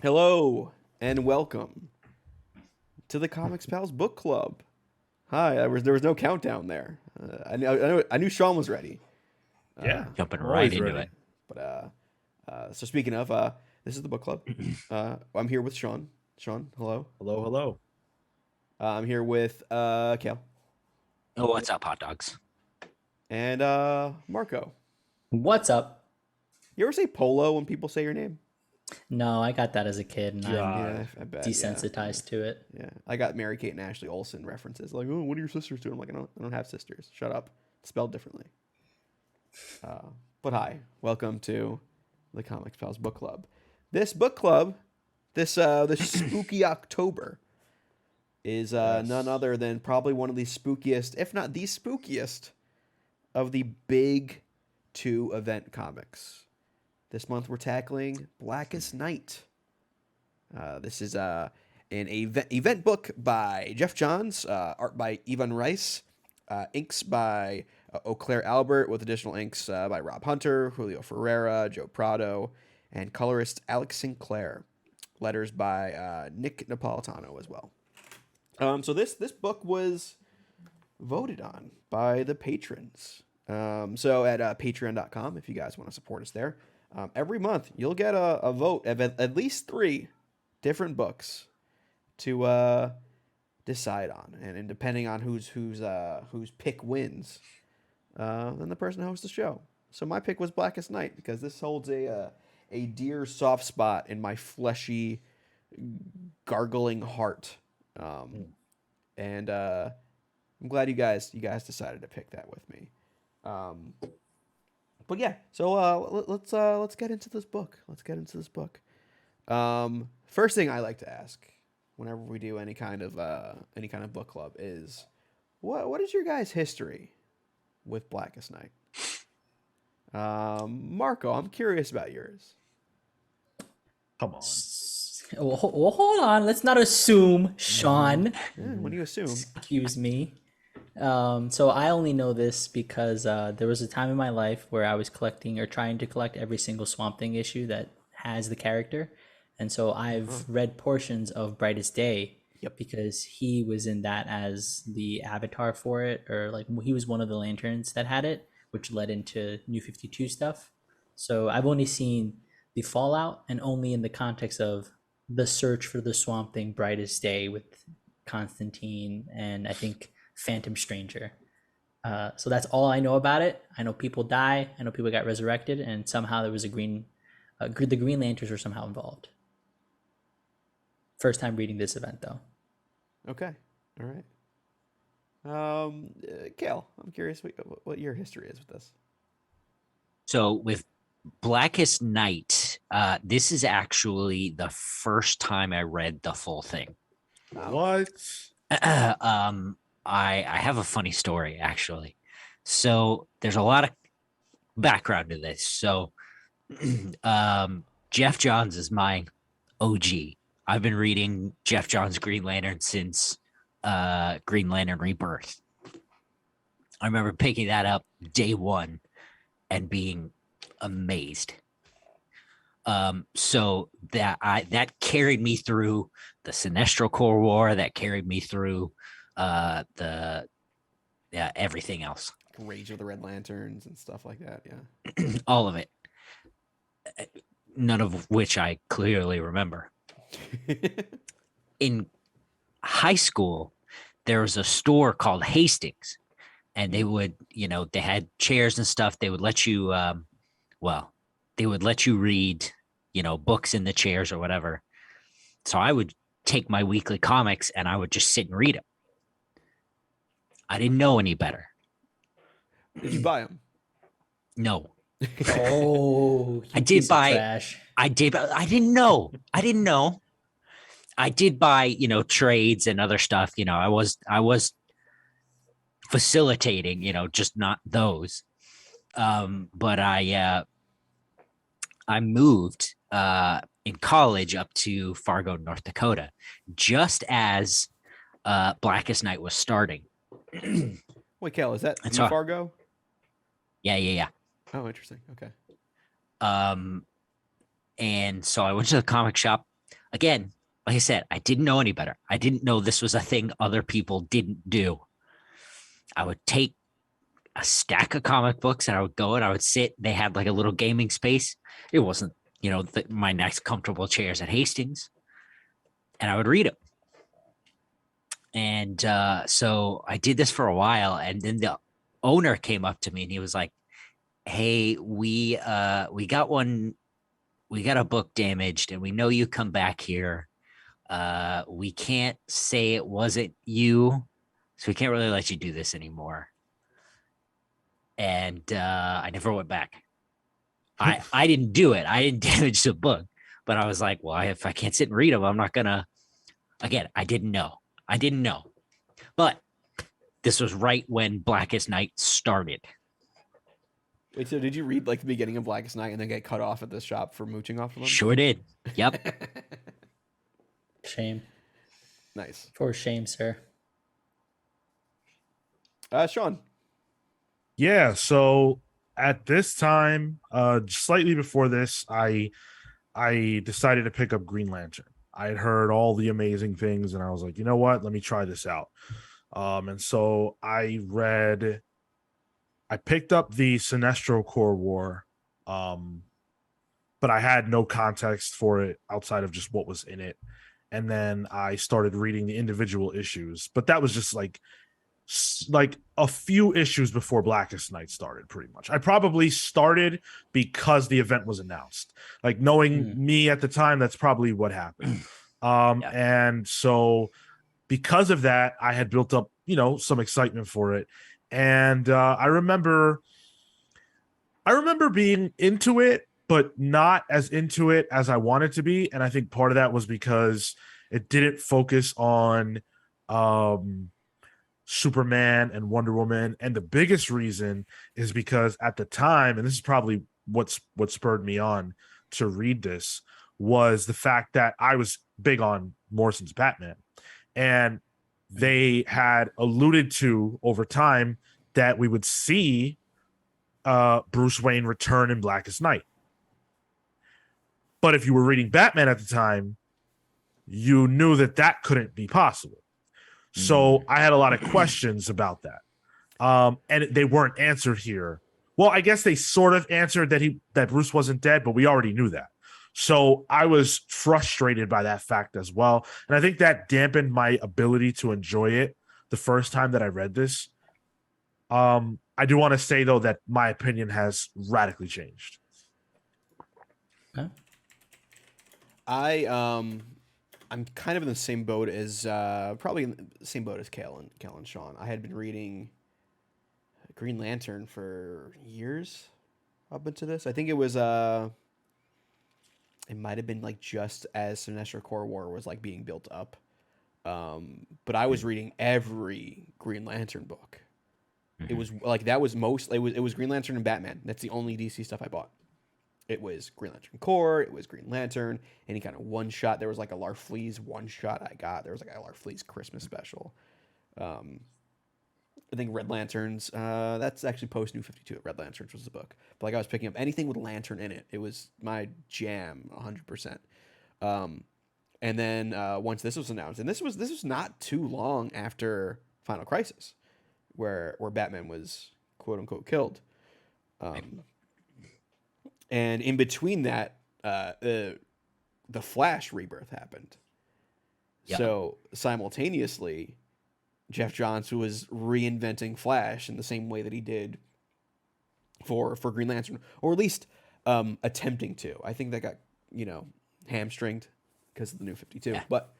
Hello and welcome to the Comics Pals Book Club. Hi, there was no countdown there. I knew Sean was ready. Yeah, Jumping I'm right always into ready. it. So speaking of, this is the book club. I'm here with Sean. Sean, hello. Hello, hello. I'm here with Kale Oh, what's up, hot dogs? and Marco. What's up? You ever say Polo when people say your name? No, I got that as a kid, and I'm God. Yeah, I bet. desensitized to it. Yeah. I got Mary Kate and Ashley Olsen references. Like, oh, what are your sisters doing? I'm like, I don't have sisters. Shut up. It's spelled differently. But hi, welcome to the Comics Pals Book Club. This book club, this spooky October, is none Yes. other than probably one of the spookiest, if not the spookiest, of the big two event comics. This month we're tackling Blackest Night. This is an event book by Geoff Johns, art by Reis, inks by Eau Claire Albert, with additional inks by Rob Hunter, Julio Ferreira, Joe Prado, and colorist Alex Sinclair. Letters by Nick Napolitano as well. So this book was voted on by the patrons. So at patreon.com, if you guys want to support us there, every month you'll get a vote of at least 3 different books to decide on, and depending on whose pick wins, then the person hosts the show. So my pick was Blackest Night because this holds a dear soft spot in my fleshy, gargling heart, and I'm glad you guys decided to pick that with me. But yeah, so let's get into this book. First thing I like to ask whenever we do any kind of book club is what is your guys' history with Blackest Night? Marco, I'm curious about yours. Come on. Well, hold on. Let's not assume, Sean. When you assume, Excuse me. So I only know this because there was a time in my life where I was collecting or trying to collect every single Swamp Thing issue that has the character, and so I've read portions of Brightest Day. Yep. Because he was in that as the avatar for it, or like he was one of the lanterns that had it, which led into New 52 stuff. So I've only seen the Fallout, and only in the context of the search for the Swamp Thing Brightest Day with Constantine and I think Phantom Stranger. So that's all I know about it. I know people die. I know people got resurrected, and somehow there was the Green Lanterns were somehow involved. First time reading this event though. okay, all right. Kale, I'm curious what your history is with this. So with Blackest Night, this is actually the first time I read the full thing. What? I have a funny story actually. So there's a lot of background to this. So Geoff Johns is my OG. I've been reading Geoff Johns Green Lantern since Green Lantern Rebirth. I remember picking that up day one and being amazed. So that carried me through the Sinestro Corps War. That carried me through everything else, Rage of the Red Lanterns and stuff like that. Yeah. all of it. None of which I clearly remember. In high school, there was a store called Hastings, and they would, they had chairs and stuff. They would let you, they would let you read, books in the chairs or whatever. So I would take my weekly comics and I would just sit and read them. I didn't know any better. Did you buy them? No. Oh, I did buy. trash. I did. I didn't know. I did buy, trades and other stuff. I was facilitating, just not those. But I moved in college up to Fargo, North Dakota, just as Blackest Night was starting. Wait, Kale, is that That's the all. Fargo? Yeah. Oh, interesting. Okay. And so I went to the comic shop. again, like I said, I didn't know any better. I didn't know this was a thing other people didn't do. I would take a stack of comic books and I would go and I would sit. They had like a little gaming space. It wasn't, my next comfortable chairs at Hastings, and I would read them. And so I did this for a while, and then the owner came up to me and he was like, "Hey, we got a book damaged, and we know you come back here. We can't say it wasn't you, so we can't really let you do this anymore." And I never went back. I didn't do it. I didn't damage the book, but I was like, well, if I can't sit and read them, I'm not gonna. Again, I didn't know. But this was right when Blackest Night started. Wait, so did you read like the beginning of Blackest Night and then get cut off at the shop for mooching off of them? Sure did. Yep. Shame. Nice. For shame, sir. Sean. Yeah, so at this time, slightly before this, I decided to pick up Green Lantern. I had heard all the amazing things, and I was like, you know what? Let me try this out. And so I picked up the Sinestro Corps War, but I had no context for it outside of just what was in it. And then I started reading the individual issues, but that was just like a few issues before Blackest Night started, pretty much. I probably started because the event was announced. Like, knowing me at the time, that's probably what happened. And so because of that, I had built up, some excitement for it. And I remember being into it, but not as into it as I wanted to be. And I think part of that was because it didn't focus on Superman and Wonder Woman. And the biggest reason is because at the time, and this is probably what spurred me on to read this, was the fact that I was big on Morrison's Batman. And they had alluded to over time that we would see Bruce Wayne return in Blackest Night. But if you were reading Batman at the time, you knew that couldn't be possible. So I had a lot of questions about that. And they weren't answered here. Well, I guess they sort of answered that Bruce wasn't dead, but we already knew that. So I was frustrated by that fact as well. And I think that dampened my ability to enjoy it the first time that I read this. I do want to say, though, that my opinion has radically changed. Huh? I'm kind of in the same boat as probably in the same boat as Cal and Sean. I had been reading Green Lantern for years up into this. I think it was it might have been like just as Sinestro Corps War was like being built up. But I was reading every Green Lantern book. It was like it was Green Lantern and Batman. That's the only DC stuff I bought. It was Green Lantern Corps. It was Green Lantern. Any kind of one shot. There was like a Larfleeze one shot I got. There was like a Larfleeze Christmas special. I think Red Lanterns. That's actually post New 52. Red Lanterns was the book. But like I was picking up anything with Lantern in it. It was my jam, 100%. And then once this was announced, and this was not too long after Final Crisis, where Batman was quote unquote killed. And in between that, the Flash rebirth happened. Yep. So simultaneously, Geoff Johns was reinventing Flash in the same way that he did for Green Lantern, or at least attempting to. I think that got hamstringed because of the New 52, yeah. But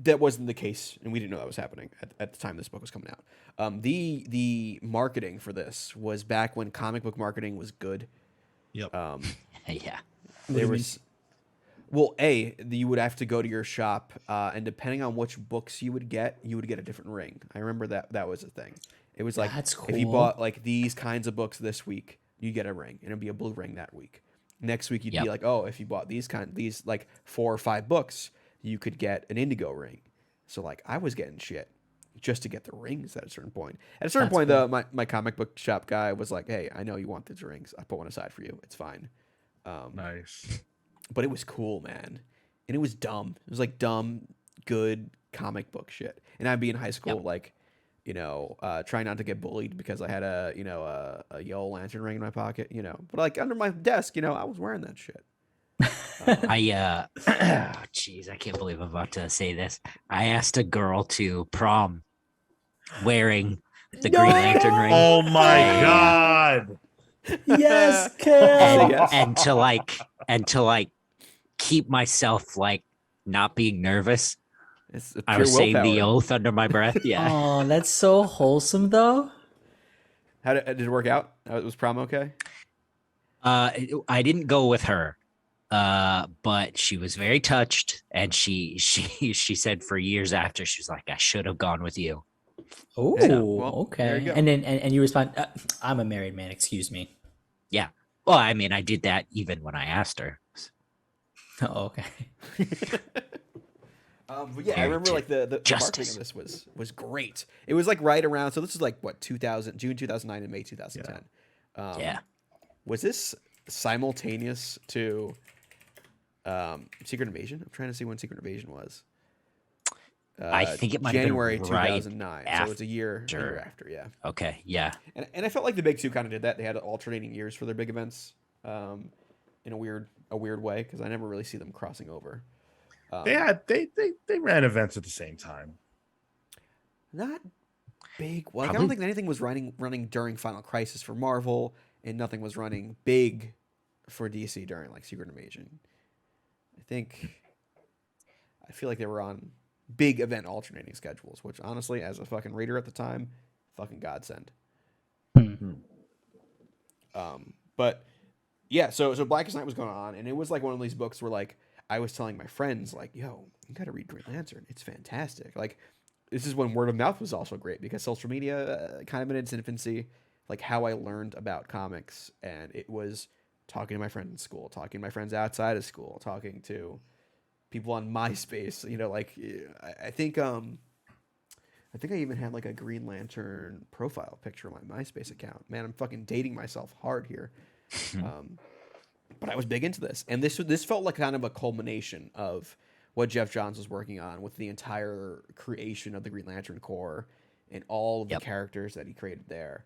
that wasn't the case, and we didn't know that was happening at the time this book was coming out. The marketing for this was back when comic book marketing was good. Yep. Yeah. There was. Well, you would have to go to your shop, and depending on which books you would get a different ring. I remember that was a thing. It was like, that's cool. If you bought like these kinds of books this week, you get a ring, and it'd be a blue ring that week. Next week, you'd be like, oh, if you bought these like 4 or 5 books, you could get an indigo ring. So like, I was getting shit just to get the rings at a certain point. At a certain point, cool. Though, my comic book shop guy was like, hey, I know you want these rings. I put one aside for you. It's fine. Nice. But it was cool, man. and it was dumb. It was like dumb, good comic book shit. And I'd be in high school, Yep. like, trying not to get bullied because I had a yellow lantern ring in my pocket, But like under my desk, I was wearing that shit. Jeez, I can't believe I'm about to say this. I asked a girl to prom wearing the Green Lantern ring. Oh my Yeah. god. Yes, Say Kel. yes. and to like keep myself like not being nervous. It's a I pure was saying the willpower. oath under my breath. Yeah. Oh, that's so wholesome, though. How did it work out? Was prom okay? I didn't go with her. But she was very touched, and she said for years after, she was like, I should have gone with you. Oh, Yeah, well, there okay. you go. And then and you respond, I'm a married man. Excuse me. Yeah. Well, I mean, I did that even when I asked her. Oh, okay. But yeah, I remember like the marketing Justice. of this was great. It was like right around. So this is like what, June 2009 and May 2010. Yeah. Was this simultaneous to Secret Invasion? I'm trying to see when Secret Invasion was. I think it might have been January right 2009. So it's a year after. Yeah. Okay. Yeah. And I felt like the big two kind of did that. They had alternating years for their big events, in a weird way, because I never really see them crossing over. They ran events at the same time. Not big. Like I don't think anything was running during Final Crisis for Marvel, and nothing was running big for DC during like Secret Invasion. I feel like they were on big event alternating schedules, which honestly, as a fucking reader at the time, fucking godsend. But yeah, so Blackest Night was going on, and it was like one of these books where like I was telling my friends like, yo, you gotta read Green Lantern. It's fantastic. Like, this is when word of mouth was also great, because social media kind of in its infancy, like how I learned about comics, and it was talking to my friends in school, talking to my friends outside of school, talking to people on MySpace, like I think I even had like a Green Lantern profile picture on my MySpace account. Man, I'm fucking dating myself hard here. But I was big into this, and this felt like kind of a culmination of what Geoff Johns was working on with the entire creation of the Green Lantern Corps and all of the characters that he created there.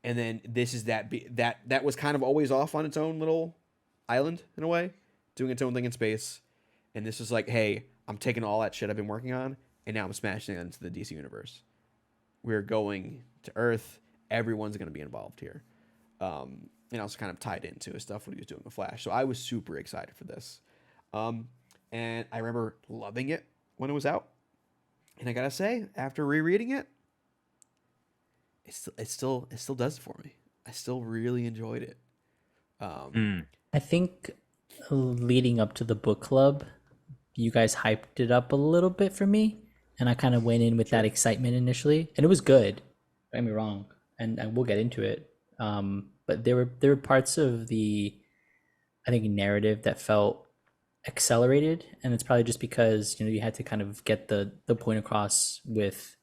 And then this is that was kind of always off on its own little island in a way, doing its own thing in space. And this is like, hey, I'm taking all that shit I've been working on, and now I'm smashing it into the DC universe. We're going to Earth. Everyone's going to be involved here. And also kind of tied into his stuff what he was doing with Flash. So I was super excited for this. And I remember loving it when it was out. And I gotta say, after rereading it, it still does it for me. I still really enjoyed it. I think leading up to the book club, you guys hyped it up a little bit for me, and I kind of went in with that excitement initially, and it was good. Don't get me wrong, and we'll get into it. But there were parts of the, I think, narrative that felt accelerated, and it's probably just because you had to kind of get the point across with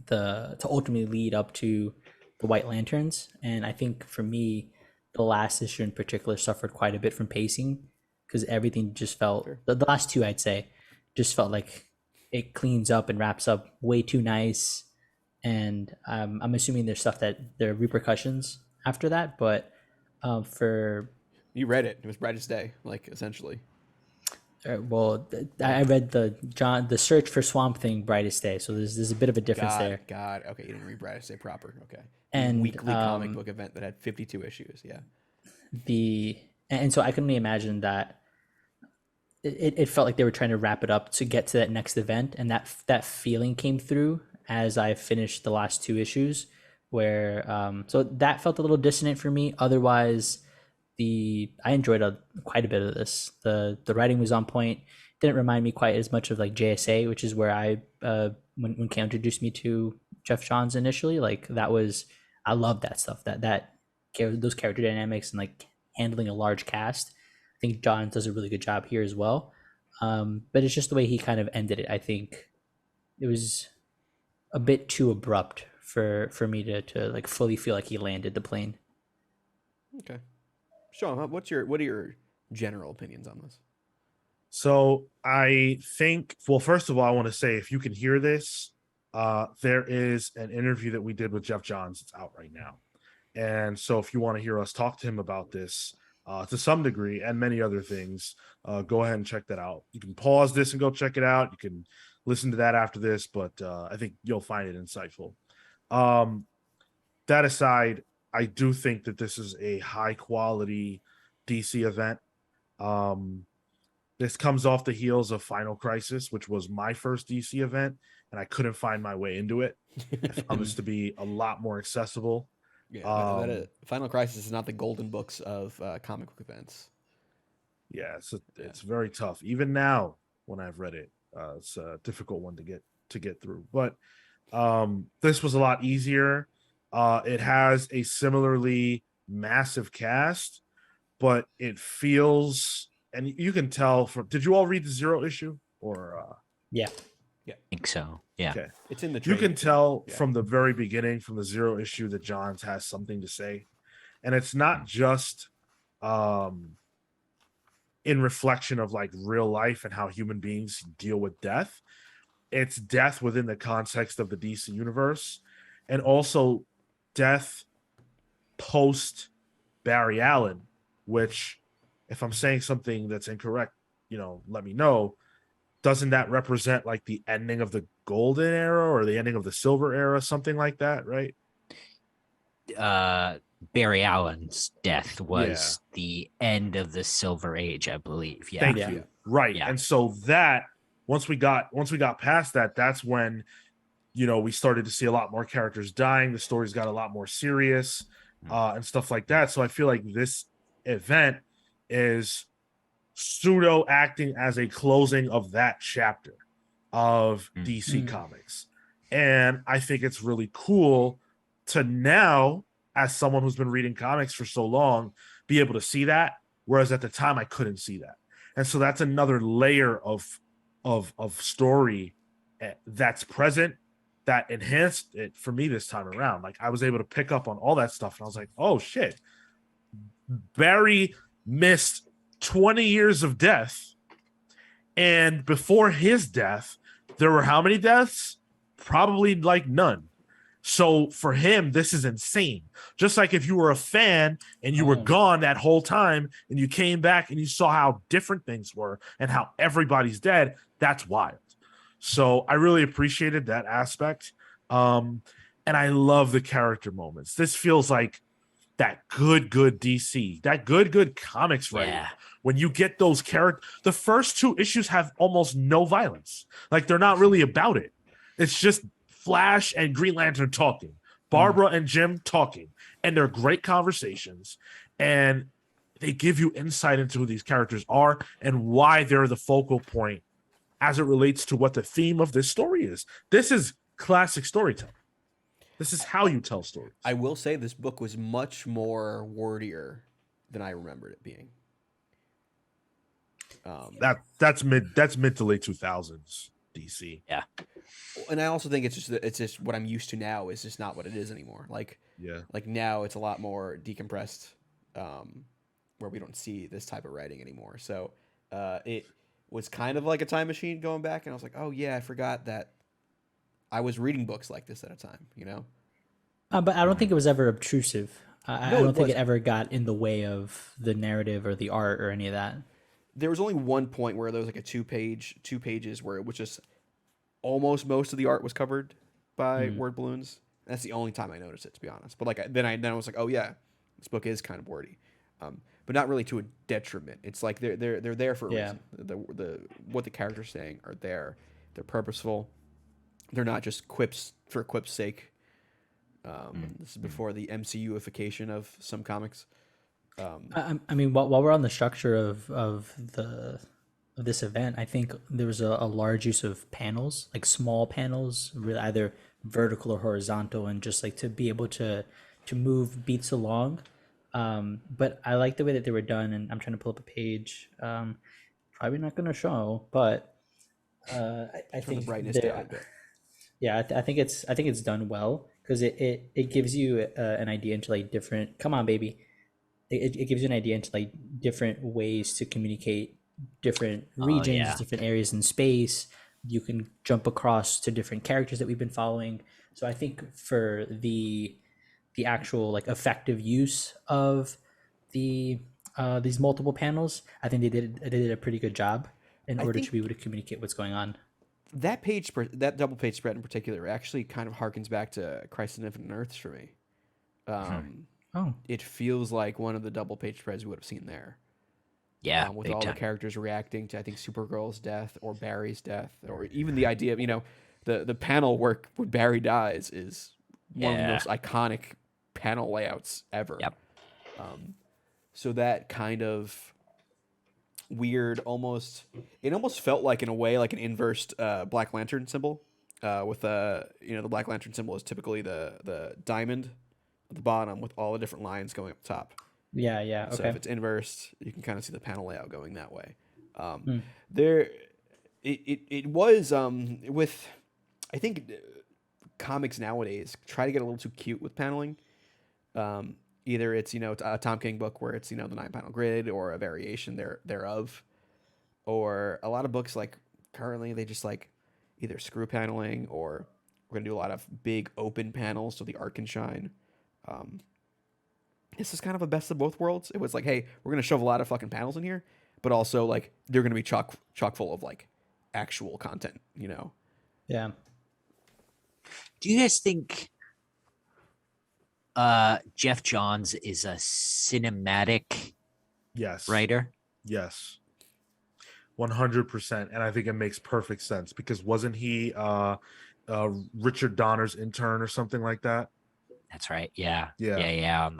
to ultimately lead up to the White Lanterns. And I think for me, the last issue in particular suffered quite a bit from pacing, because everything just felt the last two, I'd say, just felt like it cleans up and wraps up way too nice. And I'm assuming there's stuff that there are repercussions after that, but for You read it. It was Brightest Day, like, essentially. I read the Search for Swamp Thing Brightest Day, so there's a bit of a difference there. God, okay, you didn't read Brightest Day proper. Okay, And weekly comic book event that had 52 issues. Yeah, and so I can only imagine that it felt like they were trying to wrap it up to get to that next event, and that feeling came through as I finished the last two issues, where so that felt a little dissonant for me. Otherwise, I enjoyed quite a bit of this. The writing was on point. Didn't remind me quite as much of like JSA, which is where I when Cam introduced me to Geoff Johns initially. Like I love that stuff. Those character dynamics and like handling a large cast. I think Johns does a really good job here as well. But it's just the way he kind of ended it. I think it was a bit too abrupt for me to like fully feel like he landed the plane. Okay. Sean, what are your general opinions on this? So I think, well, first of all, I want to say if you can hear this, there is an interview that we did with Geoff Johns. It's out right now. And so if you want to hear us talk to him about this to some degree and many other things, go ahead and check that out. You can pause this and go check it out. You can listen to that after this, but I think you'll find it insightful. That aside, I do think that this is a high quality DC event. This comes off the heels of Final Crisis, which was my first DC event, and I couldn't find my way into it. I found this to be a lot more accessible. Yeah, Final Crisis is not the golden books of comic book events. Yeah, it's very tough. Even now, when I've read it, it's a difficult one to get through. But this was a lot easier. It has a similarly massive cast, but it feels, and you can tell from. Did you all read the Zero issue or? Yeah. I think so. Yeah. Okay. It's in the You trade. can tell Yeah. from the very beginning, from the Zero issue, that Johns has something to say, and it's not just in reflection of like real life and how human beings deal with death. It's death within the context of the DC universe, and also death post Barry Allen, which, if I'm saying something that's incorrect, let me know. Doesn't that represent like the ending of the golden era or the ending of the silver era, something like that, right? Barry Allen's death was the end of the Silver Age, I believe. Yeah. Thank Yeah. you. Right. Yeah. And so that once we got past that, that's when we started to see a lot more characters dying. The stories got a lot more serious and stuff like that. So I feel like this event is pseudo acting as a closing of that chapter of DC Comics. And I think it's really cool to now, as someone who's been reading comics for so long, be able to see that. Whereas at the time I couldn't see that. And so that's another layer of story that's present that enhanced it for me this time around. Like I was able to pick up on all that stuff and I was like, oh shit. Barry missed 20 years of death. And before his death, there were how many deaths? Probably like none. So for him, this is insane. Just like if you were a fan and you were gone that whole time and you came back and you saw how different things were and how everybody's dead, that's wild. So I really appreciated that aspect. And I love the character moments. This feels like that good DC, that good comics writing. Yeah. When you get those characters, the first two issues have almost no violence. Like they're not really about it. It's just Flash and Green Lantern talking, Barbara and Jim talking, and they're great conversations. And they give you insight into who these characters are and why they're the focal point as it relates to what the theme of this story is. This is classic storytelling. This is how you tell stories. I will say this book was much more wordier than I remembered it being. That's mid to late 2000s DC. Yeah. And I also think it's just what I'm used to now is just not what it is anymore. Like now it's a lot more decompressed, where we don't see this type of writing anymore. So it was kind of like a time machine going back, and I was like, oh yeah, I forgot that I was reading books like this at a time, But I don't think it was ever obtrusive. I No, don't it think it wasn't. ever got in the way of the narrative or the art or any of that. There was only one point where there was like a two pages where it was just almost most of the art was covered by word balloons. That's the only time I noticed it, to be honest. But like then I was like, oh yeah, this book is kind of wordy, but not really to a detriment. It's like they're there for a reason. The what the characters saying are there. They're purposeful. They're not just quips for quip's sake. This is before the MCUification of some comics. I mean, while we're on the structure of this event, I think there was a large use of panels, like small panels, really either vertical or horizontal, and just like to be able to move beats along. But I like the way that they were done, and I'm trying to pull up a page. Probably not going to show, but I Turn think the brightness they're- down a bit. yeah, I think it's done well because it gives you an idea into like different. Come on, baby. It gives you an idea into like different ways to communicate different Oh, regions, yeah. different areas in space. You can jump across to different characters that we've been following. So I think for the actual like effective use of the these multiple panels, I think they did a pretty good job in I order think to be able to communicate what's going on. that that double page spread in particular, actually kind of harkens back to Christ and Infinite Earths for me. Oh, It feels like one of the double page spreads we would have seen there. Yeah, With big all the time. characters reacting to, I think, Supergirl's death or Barry's death, or even the idea of, the panel where Barry dies is one of the Yeah. most iconic panel layouts ever. Yep. So that kind of weird, it almost felt like, in a way, like an inversed Black Lantern symbol. With the Black Lantern symbol is typically the diamond at the bottom with all the different lines going up top. yeah. So Okay. if it's inversed, you can kind of see the panel layout going that way. Hmm. It was with, I think, comics nowadays try to get a little too cute with paneling. Either it's a Tom King book where it's the 9-panel grid or a variation thereof, or a lot of books like currently they just like either screw paneling or we're gonna do a lot of big open panels so the art can shine. This is kind of a best of both worlds. It was like, hey, we're gonna shove a lot of fucking panels in here, but also like they're gonna be chock full of like actual content. Yeah. Do you guys think Geoff Johns is a cinematic Yes. writer? Yes. 100%. And I think it makes perfect sense because wasn't he Richard Donner's intern or something like that? That's right. Yeah. Yeah. Yeah. On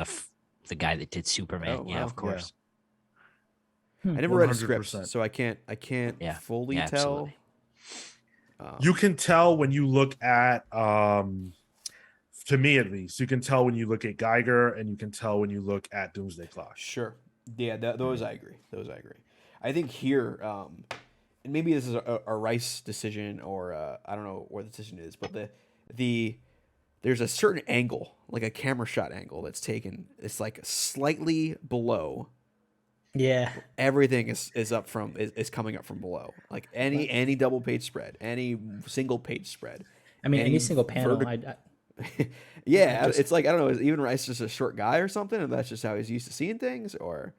the guy that did Superman. Oh, Yeah, wow. of course. I never read a 100%. script, so I can't Yeah. fully Yeah, tell. absolutely. You can tell when you look at to me at least, you can tell when you look at Geiger and you can tell when you look at Doomsday Clock. Sure. Yeah, those I agree. I think here, and maybe this is a Rice decision, or I don't know where the decision is, but there's a certain angle, like a camera shot angle that's taken. It's like slightly below. Yeah. Everything is up from is coming up from below. Like any double page spread, any single page spread. I mean, any any single panel. Yeah, just- it's like, I don't know, is even Rice just a short guy or something, and that's just how he's used to seeing things, or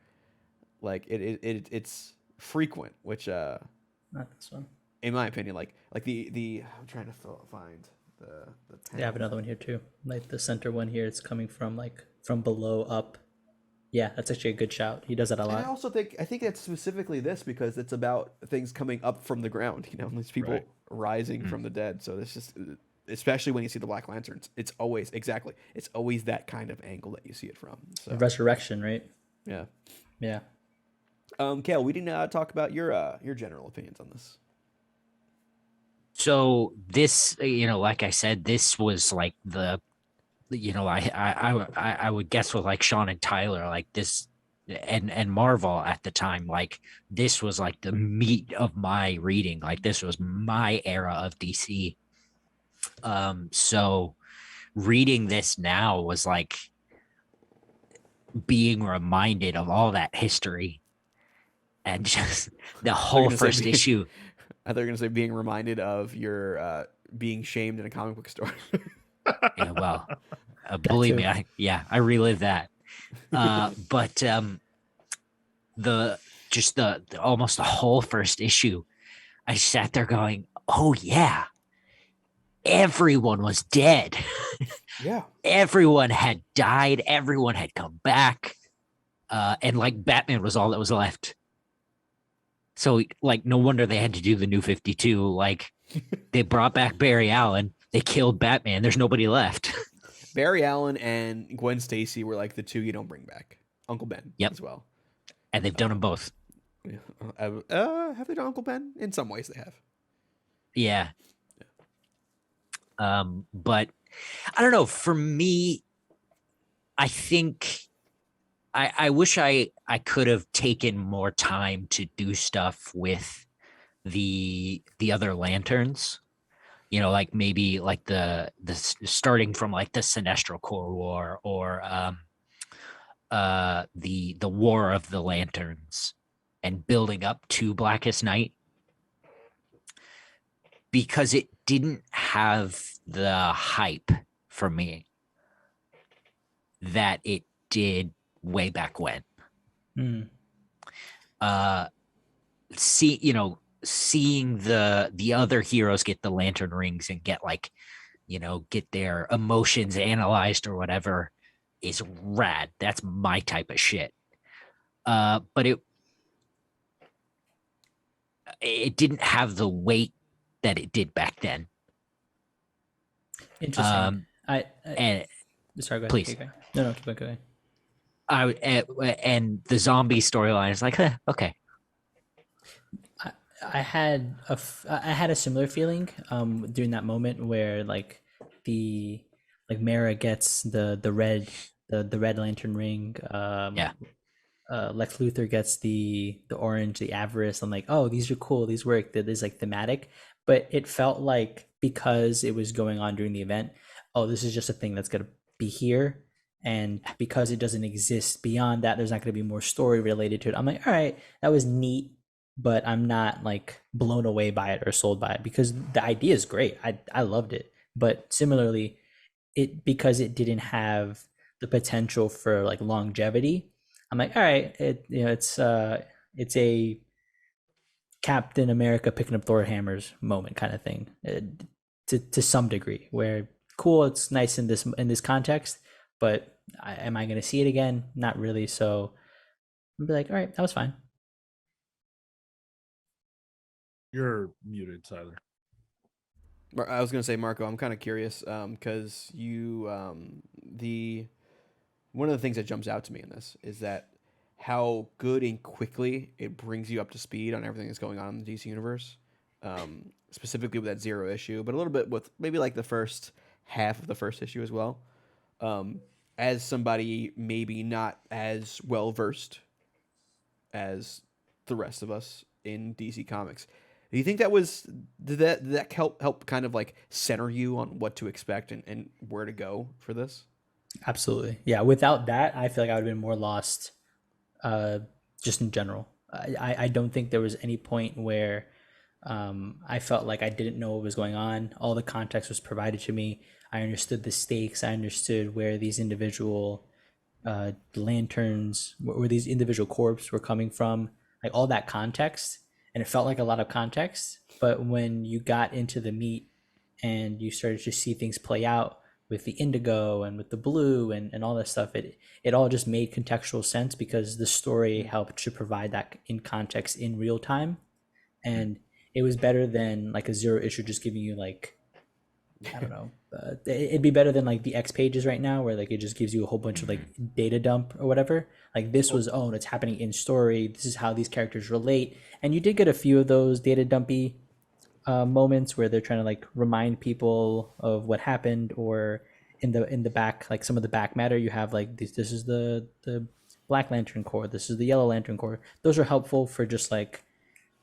like it's frequent, which not this one. in my opinion, like the I'm trying to find the They have another one here too. Like the center one here, it's coming from like from below up. Yeah, that's actually a good shout. He does that a And I lot. also think it's specifically this because it's about things coming up from the ground, these people Right. rising from the dead. So it's just, especially when you see the Black Lanterns, it's always that kind of angle that you see it from. So Resurrection, right? yeah. Yeah. Kale, we didn't talk about your general opinions on this. So this, like I said, this was like I would guess with like Sean and Tyler, like this and Marvel at the time, like this was like the meat of my reading. Like this was my era of DC. So reading this now was like being reminded of all that history and just the whole gonna say first being- issue. I thought you were gonna say being reminded of your being shamed in a comic book store. Yeah, well, believe me, I relive that. But the almost the whole first issue, I sat there going, "Oh yeah, everyone was dead. Yeah. Everyone had died. Everyone had come back, and like Batman was all that was left." So like, no wonder they had to do the New 52. Like, they brought back Barry Allen. They killed Batman. There's nobody left. Barry Allen and Gwen Stacy were like the two you don't bring back. Uncle Ben Yep. as well. And they've done them both. Yeah. Have they done Uncle Ben? In some ways they have. Yeah. But I don't know. For me, I think I wish I could have taken more time to do stuff with the other lanterns. Like maybe like the starting from like the Sinestro Corps War or the War of the Lanterns. and building up to Blackest Night, because it didn't have the hype for me that it did way back when. Mm. Seeing the other heroes get the lantern rings and get like, get their emotions analyzed or whatever is rad. That's my type of shit. But it didn't have the weight that it did back then. Interesting. And Sorry, go ahead. please. Okay. No, keep going. And the zombie storyline is like, okay. I had a similar feeling during that moment where like Mara gets the red lantern ring. Yeah. Lex Luthor gets the orange, the avarice. I'm like, oh, these are cool. These work. That is like thematic, but it felt like because it was going on during the event, oh, this is just a thing that's gonna be here, and because it doesn't exist beyond that, there's not gonna be more story related to it. I'm like, all right, that was neat, but I'm not like blown away by it or sold by it because the idea is great. I loved it, but similarly, because it didn't have the potential for like longevity. I'm like, all right, it's a Captain America picking up Thor hammers moment kind of thing, to some degree. Where cool, it's nice in this context, but am I going to see it again? Not really. So I'll be like, all right, that was fine. You're muted, Tyler. I was gonna say, Marco, I'm kind of curious because you one of the things that jumps out to me in this is that how good and quickly it brings you up to speed on everything that's going on in the DC universe, specifically with that Zero issue, but a little bit with maybe like the first half of the first issue as well. As somebody maybe not as well versed as the rest of us in DC Comics, do you think did that help kind of like center you on what to expect and where to go for this? Absolutely. Yeah. Without that, I feel like I would have been more lost, just in general. I don't think there was any point where I felt like I didn't know what was going on. All the context was provided to me. I understood the stakes. I understood where these individual lanterns, where these individual corps were coming from, like all that context. And it felt like a lot of context. But when you got into the meat and you started to see things play out with the indigo and with the blue and all that stuff, it all just made contextual sense because the story helped to provide that in context in real time. And it was better than like a Zero issue just giving you like, I don't know, it'd be better than like the X pages right now where like it just gives you a whole bunch of like data dump or whatever. Like this was, oh, it's happening in story, this is how these characters relate. And you did get a few of those data dumpy moments where they're trying to like remind people of what happened, or in the back, like some of the back matter you have like this is the Black Lantern Corps, this is the Yellow Lantern Corps. Those are helpful for just like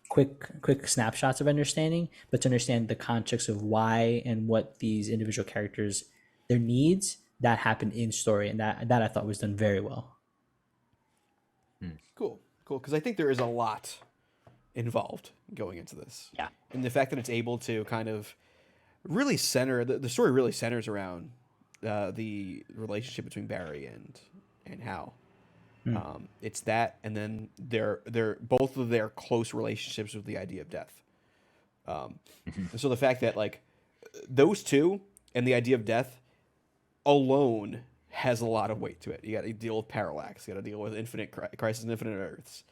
quick snapshots of understanding, but to understand the context of why and what these individual characters, their needs, that happened in story, and that I thought was done very well. Cool. Because I think there is a lot involved going into this. Yeah. And the fact that it's able to kind of really center the story really centers around the relationship between Barry and Hal. It's that, and then they're both of their close relationships with the idea of death. And so the fact that like those two and the idea of death alone has a lot of weight to it. You got to deal with Parallax. You got to deal with Infinite Crisis on Infinite Earths.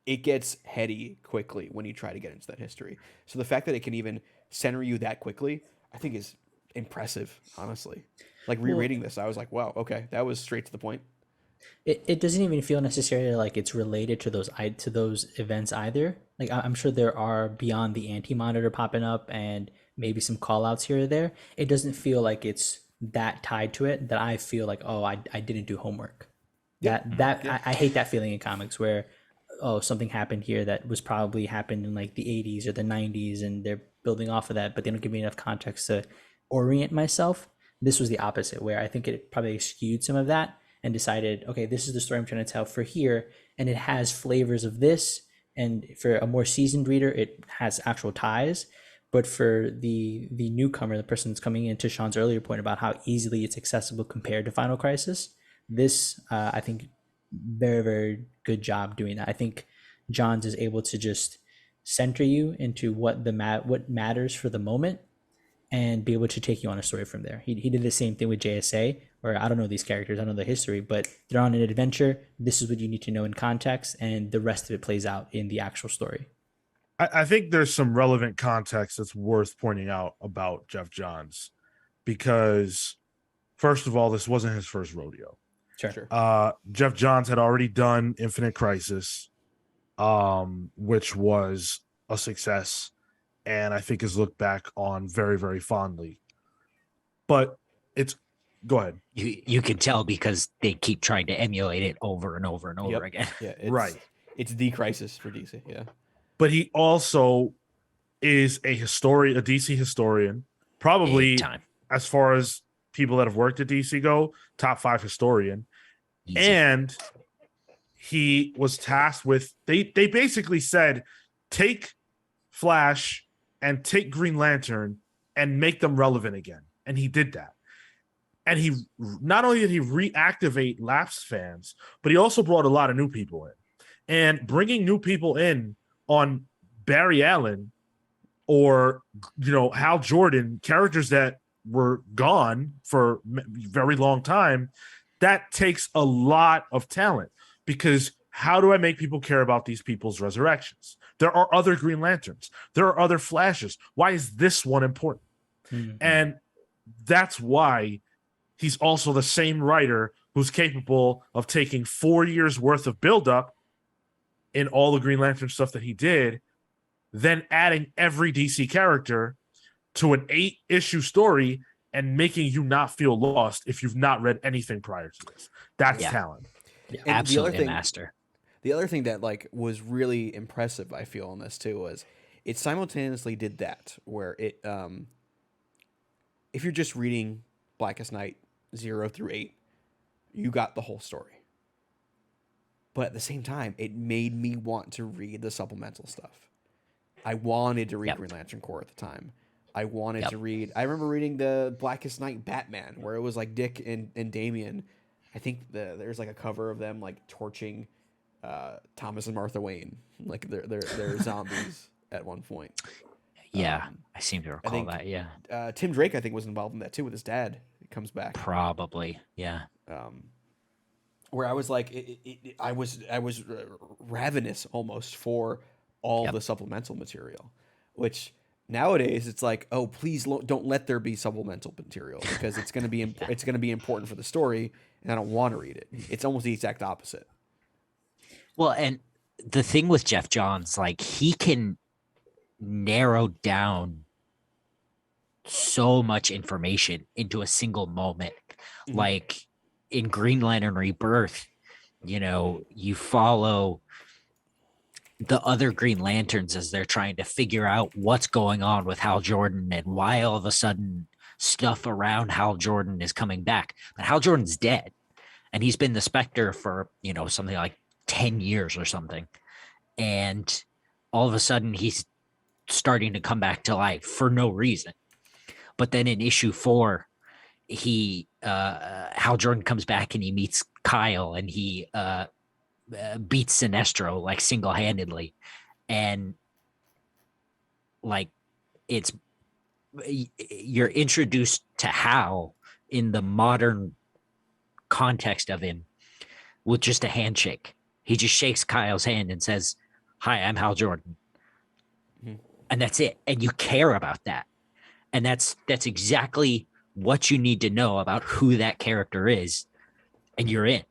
It gets heady quickly when you try to get into that history. So the fact that it can even center you that quickly, I think is impressive, honestly. Like rereading this, I was like, wow, okay, that was straight to the point. It doesn't even feel necessarily like it's related to those events either. Like I'm sure there are beyond the anti-monitor popping up and maybe some call outs here or there. It doesn't feel like it's that tied to it that I feel like, oh, I didn't do homework. I hate that feeling in comics where, oh, something happened here that was probably happened in like the 80s or the 90s and they're building off of that, but they don't give me enough context to orient myself. This was the opposite, where I think it probably skewed some of that and decided, okay, this is the story I'm trying to tell for here, and it has flavors of this. And for a more seasoned reader, it has actual ties. But for the newcomer, the person that's coming in, to Sean's earlier point about how easily it's accessible compared to Final Crisis, this I think very, very good job doing that. I think Johns is able to just center you into what what matters for the moment, and be able to take you on a story from there. He did the same thing with JSA, where I don't know these characters, I don't know the history, but they're on an adventure. This is what you need to know in context, and the rest of it plays out in the actual story. I think there's some relevant context that's worth pointing out about Geoff Johns, because first of all, this wasn't his first rodeo. Sure. Geoff Johns had already done Infinite Crisis, which was a success, and I think is looked back on very, very fondly. But it's go ahead. You can tell because they keep trying to emulate it over and over and over again. Yeah, Right. It's the Crisis for DC. Yeah. But he also is a DC historian, probably Big time. as far as people that have worked at DC go, top 5 historian. Easy. And he was tasked with, they basically said, take Flash and take Green Lantern and make them relevant again. And he did that. And he not only did he reactivate lapsed fans, but he also brought a lot of new people in. And bringing new people in on Barry Allen or, Hal Jordan, characters that were gone for a very long time, that takes a lot of talent, because how do I make people care about these people's resurrections? There are other Green Lanterns. There are other Flashes. Why is this one important? Mm-hmm. And that's why he's also the same writer who's capable of taking 4 years worth of buildup in all the Green Lantern stuff that he did, then adding every DC character to an 8-issue story and making you not feel lost if you've not read anything prior to this. That's talent. Yeah. And Absolutely a master. The other thing that was really impressive, I feel, on this too, was it simultaneously did that, where it if you're just reading Blackest Night 0 through 8, you got the whole story. But at the same time, it made me want to read the supplemental stuff. I wanted to read Green Lantern Corps at the time. I wanted to read. I remember reading the Blackest Night Batman, where it was like Dick and Damian. I think there's like a cover of them like torching Thomas and Martha Wayne, like they're zombies at one point. Yeah, I seem to recall that. Yeah, Tim Drake, I think, was involved in that too with his dad. He comes back. probably. Yeah. Where I was like, I was ravenous almost for all the supplemental material, which nowadays it's like, oh, please don't let there be supplemental material, because it's going to be it's going to be important for the story, and I don't want to read it. It's almost the exact opposite. Well, and the thing with Geoff Johns, like, he can narrow down so much information into a single moment. Mm-hmm. Like in Green Lantern Rebirth, you follow the other Green Lanterns as they're trying to figure out what's going on with Hal Jordan and why all of a sudden stuff around Hal Jordan is coming back. But Hal Jordan's dead, and he's been the Spectre for, something like 10 years or something. And all of a sudden he's starting to come back to life for no reason. But then in issue 4, Hal Jordan comes back and he meets Kyle, and he beats Sinestro like single-handedly, and like you're introduced to Hal in the modern context of him with just a handshake. He just shakes Kyle's hand and says, "Hi, I'm Hal Jordan." Mm-hmm. And that's it. And you care about that. And that's exactly what you need to know about who that character is, and you're in.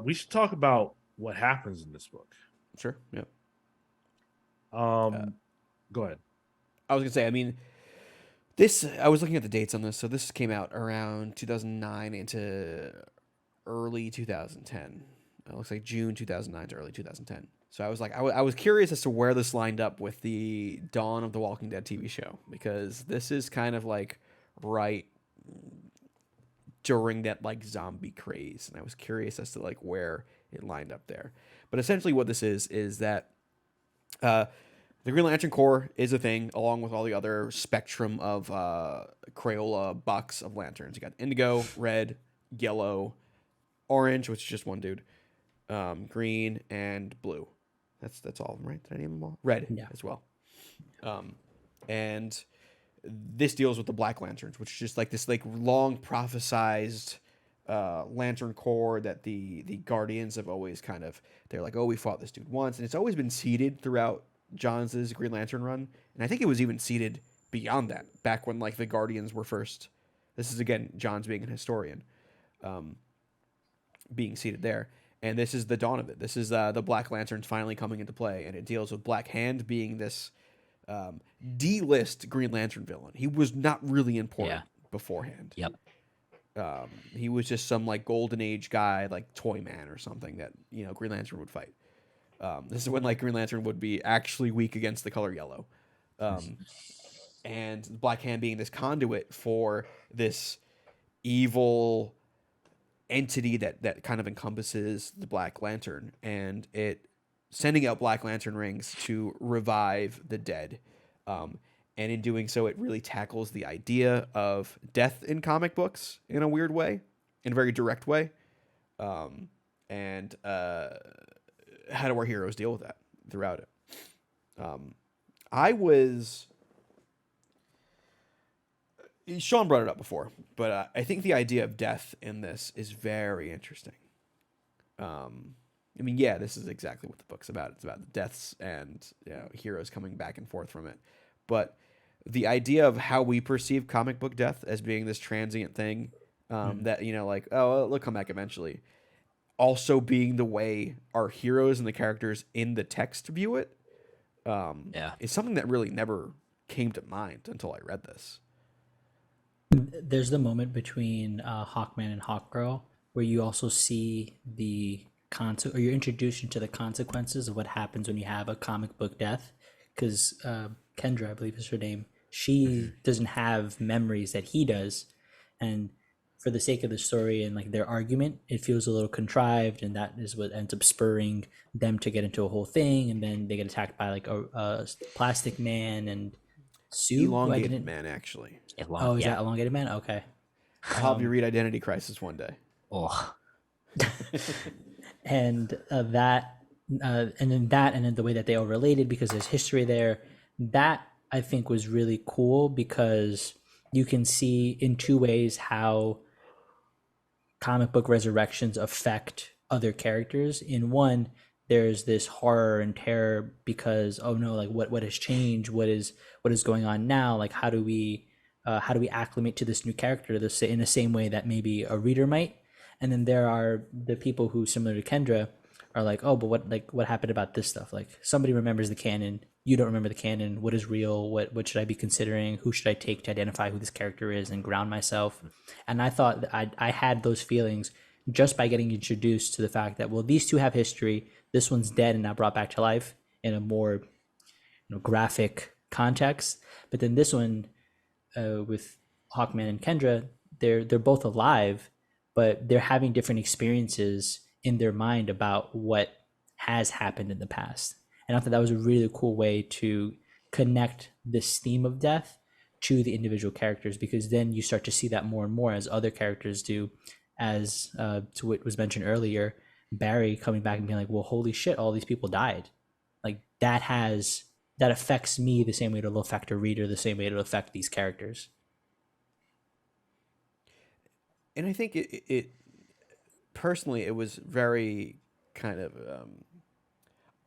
We should talk about what happens in this book. Sure. Yeah. Go ahead. I was gonna say, I mean, I was looking at the dates on this. So this came out around 2009 into early 2010. It looks like June 2009 to early 2010. So I was like, I was curious as to where this lined up with the dawn of the Walking Dead TV show, because this is kind of like right during that like zombie craze, and I was curious as to like where it lined up there. But essentially, what this is that the Green Lantern Corps is a thing, along with all the other spectrum of Crayola box of lanterns. You got indigo, red, yellow, orange, which is just one dude, green, and blue. That's all of them, right? Did I name them all? Red as well. And this deals with the Black Lanterns, which is just like this like long prophesized Lantern Corps that the Guardians have always kind of, they're like, oh, we fought this dude once, and it's always been seeded throughout Johns' Green Lantern run, and I think it was even seeded beyond that, back when like the Guardians were first. This is again Johns being an historian, being seated there, and this is the dawn of it. This is the Black Lanterns finally coming into play, and it deals with Black Hand being this D-list Green Lantern villain. He was not really important beforehand. Yep. He was just some like golden age guy, like Toy Man or something that Green Lantern would fight. This is when like Green Lantern would be actually weak against the color yellow, and Black Hand being this conduit for this evil entity that kind of encompasses the Black Lantern, and it sending out Black Lantern rings to revive the dead. And in doing so, it really tackles the idea of death in comic books in a weird way, in a very direct way. And how do our heroes deal with that throughout it? Sean brought it up before, but I think the idea of death in this is very interesting. I mean, yeah, this is exactly what the book's about. It's about the deaths and heroes coming back and forth from it. But the idea of how we perceive comic book death as being this transient thing, that, like, oh, it'll come back eventually, also being the way our heroes and the characters in the text view it, is something that really never came to mind until I read this. There's the moment between Hawkman and Hawkgirl where you also see or you're introduced into the consequences of what happens when you have a comic book death, because Kendra, I believe is her name, she doesn't have memories that he does, and for the sake of the story and like their argument, it feels a little contrived, and that is what ends up spurring them to get into a whole thing, and then they get attacked by like a plastic man and Sue. Elongated Man, actually. Is that Elongated Man? Okay. I'll help you read Identity Crisis one day. Oh. And and then the way that they all related, because there's history there, that I think was really cool, because you can see in two ways how comic book resurrections affect other characters. In one, there's this horror and terror because, oh no, like what has changed, what is going on now, like how do we acclimate to this new character in the same way that maybe a reader might. And then there are the people who, similar to Kendra, are like, oh, but what happened about this stuff? Like, somebody remembers the canon, you don't remember the canon. What is real? What should I be considering? Who should I take to identify who this character is and ground myself? And I thought that I had those feelings just by getting introduced to the fact that, well, these two have history. This one's dead and now brought back to life in a more graphic context. But then this one, with Hawkman and Kendra, they're both alive, but they're having different experiences in their mind about what has happened in the past. And I thought that was a really cool way to connect this theme of death to the individual characters, because then you start to see that more and more as other characters do, as to what was mentioned earlier, Barry coming back and being like, well, holy shit, all these people died. Like that affects me the same way it'll affect a reader, the same way it'll affect these characters. And I think it personally, it was very kind of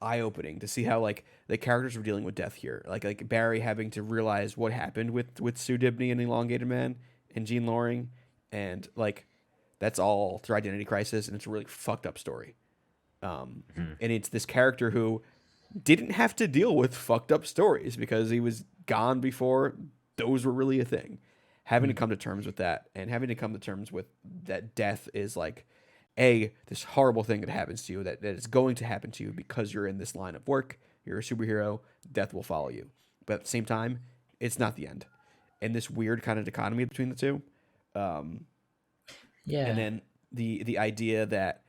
eye-opening to see how like the characters were dealing with death here. Like Barry having to realize what happened with Sue Dibney and Elongated Man and Jean Loring, and like that's all through Identity Crisis, and it's a really fucked up story. And it's this character who didn't have to deal with fucked up stories because he was gone before those were really a thing. Having to come to terms with that, and having to come to terms with that death is like this horrible thing that happens to you, that is going to happen to you because you're in this line of work, you're a superhero, death will follow you. But at the same time, it's not the end. And this weird kind of dichotomy between the two, Um, Yeah. and then the idea that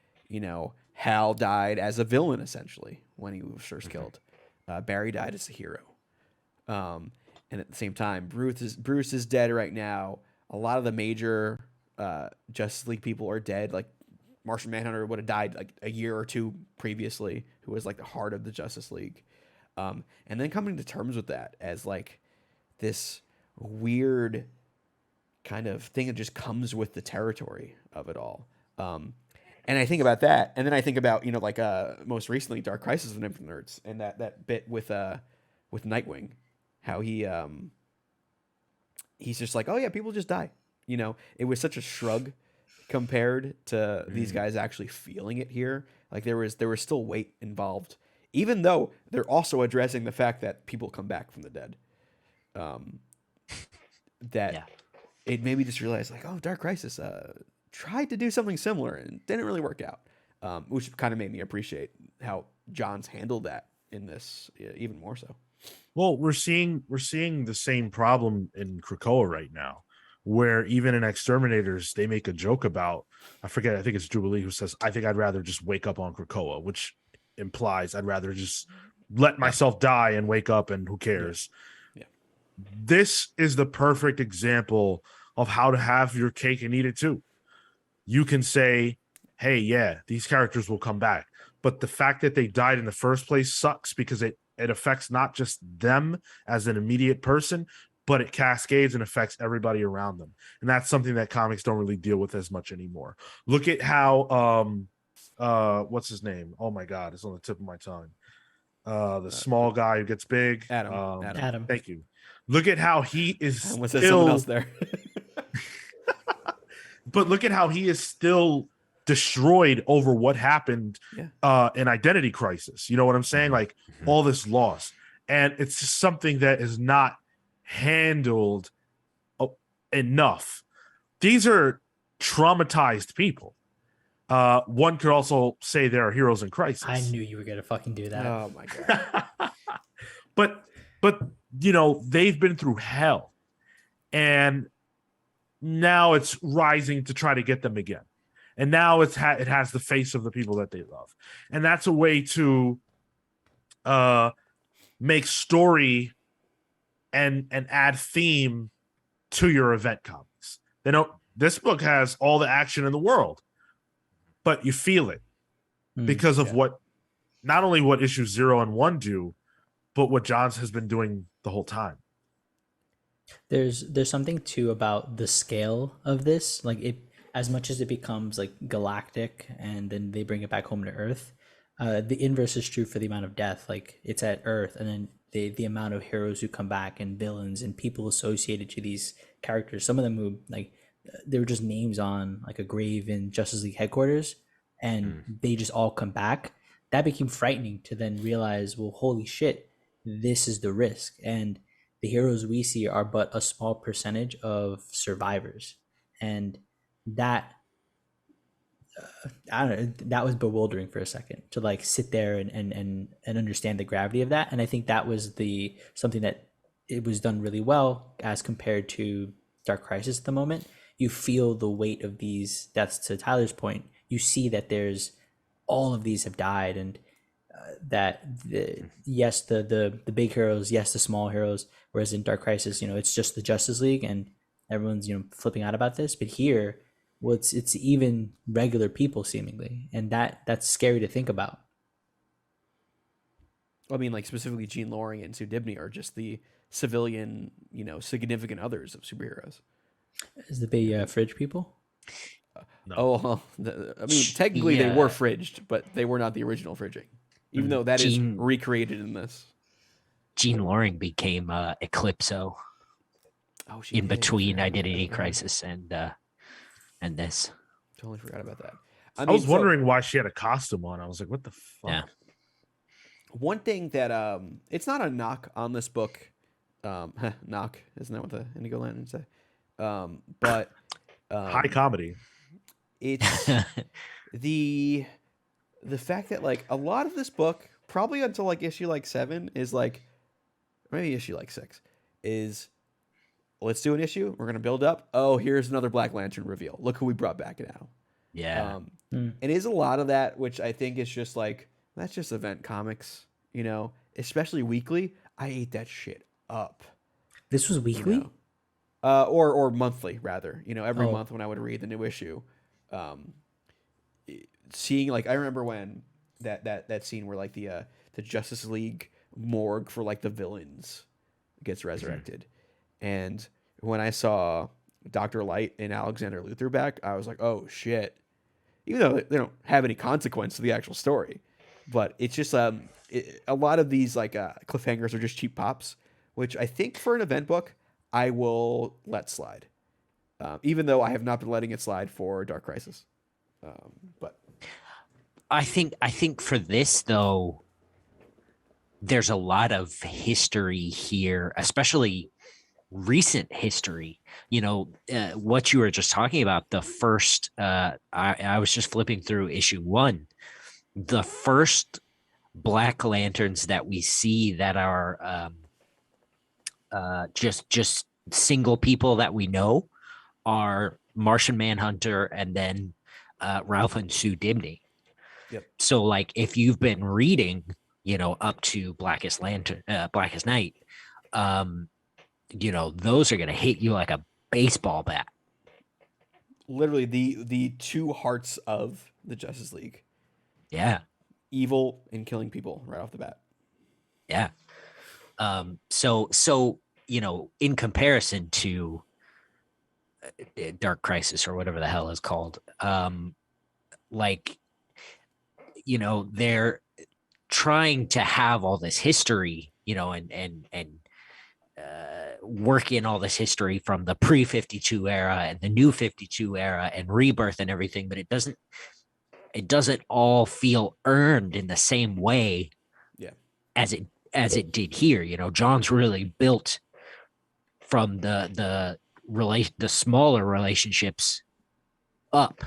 Hal died as a villain essentially when he was first killed. Barry died as a hero. And at the same time, Bruce is dead right now. A lot of the major Justice League people are dead. Like Martian Manhunter would have died like a year or two previously, who was like the heart of the Justice League. And then coming to terms with that as like this weird kind of thing that just comes with the territory of it all. And I think about that, and then I think about like most recently Dark Crisis of Infinite Nerds, and that bit with Nightwing, how he's just like, oh yeah, people just die. It was such a shrug compared to these guys actually feeling it here. Like there was still weight involved, even though they're also addressing the fact that people come back from the dead. It made me just realize like, oh, Dark Crisis tried to do something similar and didn't really work out, which kind of made me appreciate how John's handled that in this even more so. Well, we're seeing the same problem in Krakoa right now, where even in Exterminators they make a joke about, I think it's Jubilee who says, I think I'd rather just wake up on Krakoa, which implies I'd rather just let myself die and wake up and who cares. Yeah. This is the perfect example of how to have your cake and eat it too. You can say, hey, yeah, these characters will come back. But the fact that they died in the first place sucks because it affects not just them as an immediate person, but it cascades and affects everybody around them. And that's something that comics don't really deal with as much anymore. Look at how, what's his name? Oh my God, it's on the tip of my tongue. The small guy who gets big. Adam. Thank you. Look at how he is someone else there. But look at how he is still destroyed over what happened in Identity Crisis. You know what I'm saying? Like all this loss. And it's just something that is not handled enough. These are traumatized people. One could also say there are heroes in crisis. I knew you were going to fucking do that. Oh my God. But they've been through hell. And now it's rising to try to get them again. And now it has the face of the people that they love. And that's a way to make story and add theme to your event comics. This book has all the action in the world, but you feel it because of not only what issues 0 and 1 do, but what Johns has been doing the whole time. There's something too about the scale of this, like it, as much as it becomes like galactic and then they bring it back home to Earth, the inverse is true for the amount of death. Like it's at Earth, and then the amount of heroes who come back and villains and people associated to these characters. Some of them who like they were just names on like a grave in Justice League headquarters, and they just all come back. That became frightening to then realize, well, holy shit, this is the risk. And the heroes we see are but a small percentage of survivors. And that, I don't know, that was bewildering for a second to like sit there and understand the gravity of that. And I think that was something that it was done really well as compared to Dark Crisis at the moment. You feel the weight of these deaths. To Tyler's point, you see that there's all of these have died, and yes, the big heroes, yes, the small heroes. Whereas in Dark Crisis, it's just the Justice League, and everyone's flipping out about this. But here, well, it's even regular people seemingly, and that's scary to think about. I mean, like specifically, Jean Loring and Sue Dibney are just the civilian, significant others of superheroes. Is the big fridge people? No. I mean, technically they were fridged, but they were not the original fridging, even though that is recreated in this. Jean Loring became Eclipso in between Identity Crisis and this. Totally forgot about that. I was wondering why she had a costume on. I was like, what the fuck? Yeah. One thing that it's not a knock on this book. Knock, isn't that what the Indigo Lanterns say? But high comedy. It's the fact that like a lot of this book, probably until like issue like 7, is like maybe issue like 6, is let's do an issue. We're gonna build up. Oh, here's another Black Lantern reveal. Look who we brought back now. Yeah. It is a lot of that, which I think is just like, that's just event comics, especially weekly. I ate that shit up. This was weekly? Or monthly rather. Every Oh. month when I would read the new issue, seeing like I remember when that scene where like the Justice League morgue for like the villains gets resurrected, and when I saw Dr. Light and Alexander Luthor back, I was like, oh shit. Even though they don't have any consequence to the actual story, but it's just a lot of these like cliffhangers are just cheap pops, which I think for an event book I will let slide, even though I have not been letting it slide for Dark Crisis. But I think for this though, there's a lot of history here, especially recent history. What you were just talking about, the first I was just flipping through issue 1. The first Black Lanterns that we see that are just single people that we know are Martian Manhunter and then Ralph and Sue Dibney. Yep. So like if you've been reading up to Blackest Night, those are going to hit you like a baseball bat. literally the two hearts of the Justice League. Yeah. Evil and killing people right off the bat. Yeah. So in comparison to Dark Crisis or whatever the hell is called, they're trying to have all this history, and work in all this history from the pre-52 era and the new 52 era and Rebirth and everything, but it doesn't all feel earned in the same way as it did here. John's really built from the smaller relationships up.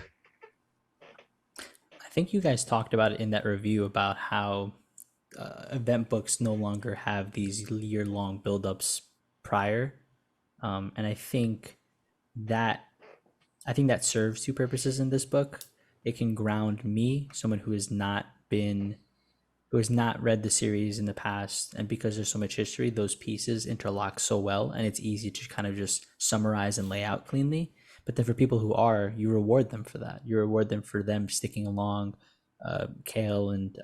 I think you guys talked about it in that review about how event books no longer have these year-long buildups prior, and I think that serves two purposes in this book. It can ground me, someone who has not read the series in the past, and because there's so much history, those pieces interlock so well, and it's easy to kind of just summarize and lay out cleanly. But then for people who are, you reward them for that. You reward them for them sticking along. Kale and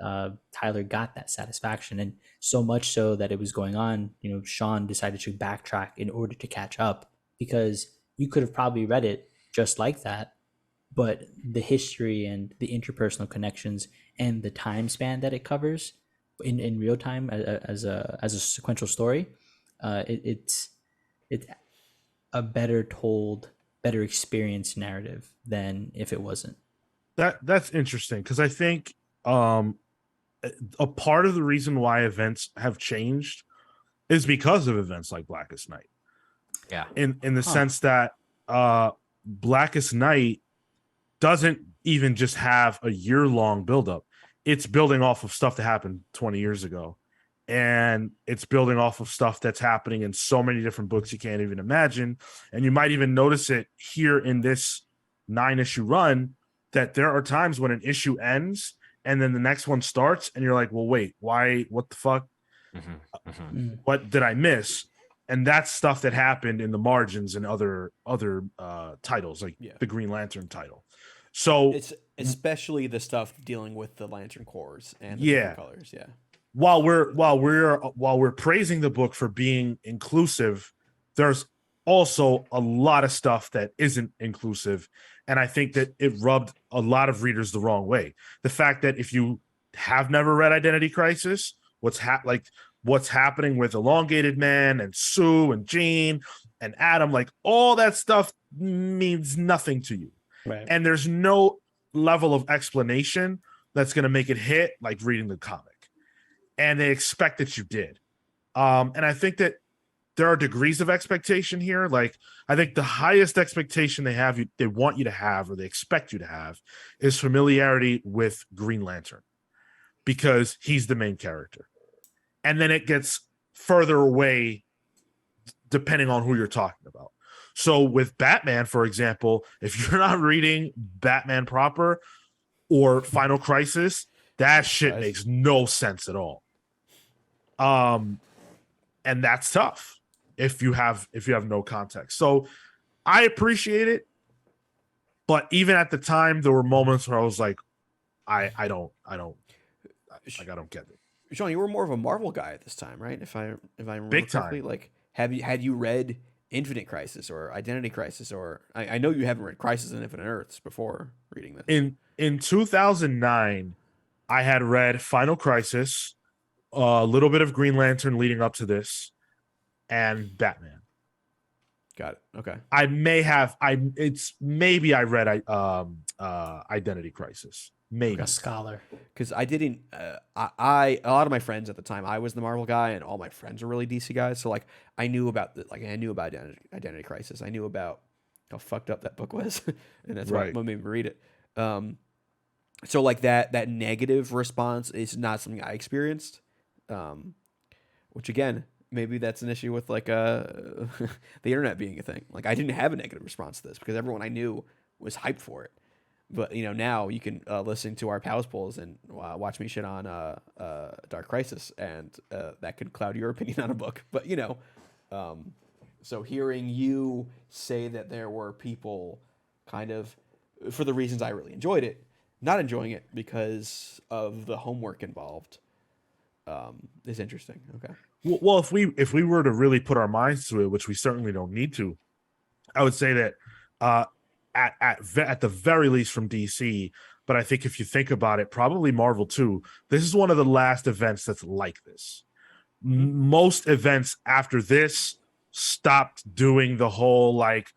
Tyler got that satisfaction, and so much so that it was going on. Sean decided to backtrack in order to catch up, because you could have probably read it just like that, but the history and the interpersonal connections and the time span that it covers in real time as a sequential story, it's a better told, better experienced narrative than if it wasn't. That's interesting, because I think a part of the reason why events have changed is because of events like Blackest Night. Yeah. In the sense that Blackest Night doesn't even just have a year-long buildup. It's building off of stuff that happened 20 years ago. And it's building off of stuff that's happening in so many different books you can't even imagine. And you might even notice it here in this 9-issue run, that there are times when an issue ends and then the next one starts and you're like, well, wait, why? What the fuck? What did I miss? And that's stuff that happened in the margins and other titles, like the Green Lantern title. So it's especially the stuff dealing with the Lantern cores and the different colors. Yeah. While we're praising the book for being inclusive, there's also a lot of stuff that isn't inclusive, and I think that it rubbed a lot of readers the wrong way. The fact that if you have never read Identity Crisis, what's happening with Elongated Man and Sue and Jean and Adam, like all that stuff means nothing to you. Right. And there's no level of explanation that's going to make it hit like reading the comic. And they expect that you did. And I think that there are degrees of expectation here. Like, I think the highest expectation they want you to have, or they expect you to have, is familiarity with Green Lantern, because he's the main character. And then it gets further away depending on who you're talking about. So with Batman, for example, if you're not reading Batman proper or Final Crisis, that shit makes no sense at all. And that's tough if you have no context. So I appreciate it, but even at the time, there were moments where I was like, I don't get it. Sean, you were more of a Marvel guy at this time, right? If I remember Big correctly, time. like had you read Infinite Crisis or Identity Crisis, or I know you haven't read Crisis on Infinite Earths before reading this. In 2009, I had read Final Crisis, a little bit of Green Lantern leading up to this, and Batman. Got it. Okay. I read Identity Crisis. Maybe A scholar. Because I didn't. A lot of my friends at the time, I was the Marvel guy, and all my friends were really DC guys. So like, I knew about Identity Crisis. I knew about how fucked up that book was, and that's what made me read it. So like that negative response is not something I experienced. Which again, maybe that's an issue with like the internet being a thing. Like I didn't have a negative response to this because everyone I knew was hyped for it. But now you can listen to our pals polls and watch me shit on Dark Crisis, and that could cloud your opinion on a book. But so hearing you say that there were people kind of, for the reasons I really enjoyed it, not enjoying it because of the homework involved, is interesting. Okay. Well, if we were to really put our minds to it, which we certainly don't need to, I would say that at the very least from DC, but I think if you think about it, probably Marvel too, this is one of the last events that's like this. Most events after this stopped doing the whole like,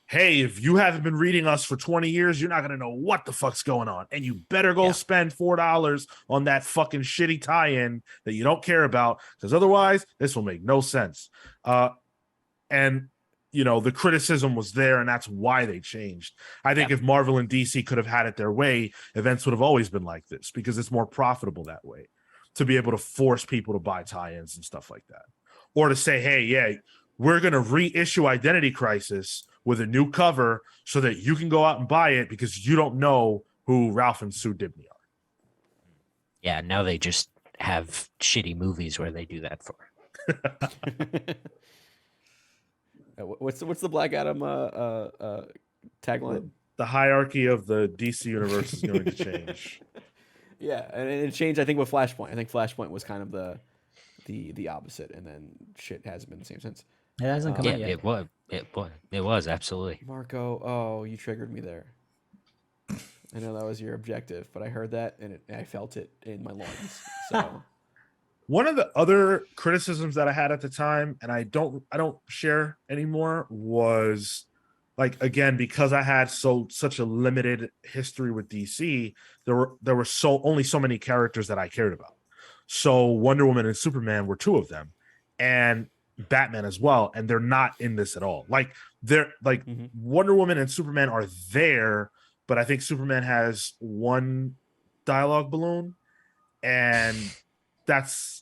hey, if you haven't been reading us for 20 years, you're not going to know what the fuck's going on. And you better go spend $4 on that fucking shitty tie-in that you don't care about, because otherwise this will make no sense. And the criticism was there, and that's why they changed. I think if Marvel and DC could have had it their way, events would have always been like this, because it's more profitable that way, to be able to force people to buy tie-ins and stuff like that. Or to say, hey, we're going to reissue Identity Crisis with a new cover so that you can go out and buy it because you don't know who Ralph and Sue Dibny are. Yeah, now they just have shitty movies where they do that for. What's the Black Adam tagline? The hierarchy of the DC universe is going to change. Yeah, and it changed, I think, with Flashpoint. I think Flashpoint was kind of the opposite, and then shit hasn't been the same since. It hasn't come out yet. It was absolutely. Marco, you triggered me there. I know that was your objective, but I heard that and I felt it in my lungs. So one of the other criticisms that I had at the time, and I don't share anymore, was like, again, because I had such a limited history with DC, there were only so many characters that I cared about. So Wonder Woman and Superman were two of them, and Batman as well, and they're not in this at all. Like they're like Wonder Woman and Superman are there, but I think Superman has one dialogue balloon, and that's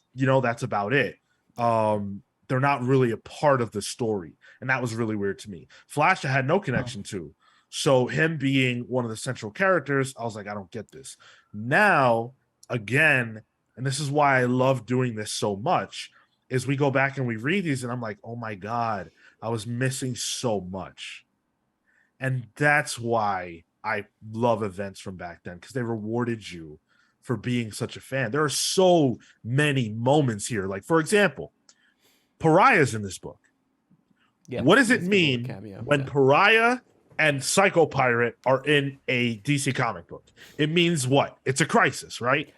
about it. They're not really a part of the story, and that was really weird to me. Flash I had no connection to, so him being one of the central characters, I was like, I don't get this. Now, again, and this is why I love doing this so much, is we go back and we read these, and I'm like, oh my God, I was missing so much. And that's why I love events from back then, because they rewarded you for being such a fan. There are so many moments here. Like, for example, Pariah's in this book. Yeah, what does it mean when Pariah and Psycho Pirate are in a DC comic book? It means what? It's a crisis, right?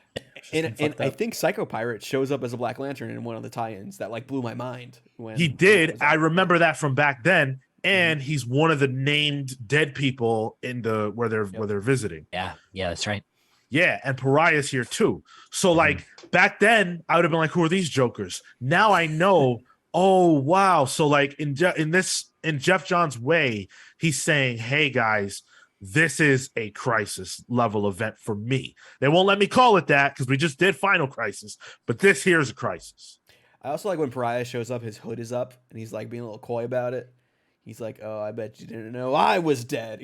And I think Psycho Pirate shows up as a Black Lantern in one of the tie-ins that like blew my mind. When he did. I remember that from back then, and he's one of the named dead people in the where they're visiting. Yeah, that's right. Yeah, and Pariah's here too. So like back then, I would have been like, "Who are these jokers?" Now I know. Oh wow! So like in Geoff Johns' way, he's saying, "Hey guys, this is a crisis level event for me. They won't let me call it that because we just did Final Crisis, but this here is a crisis." I also like when Pariah shows up, his hood is up, and he's like being a little coy about it. He's like, "Oh, I bet you didn't know I was dead."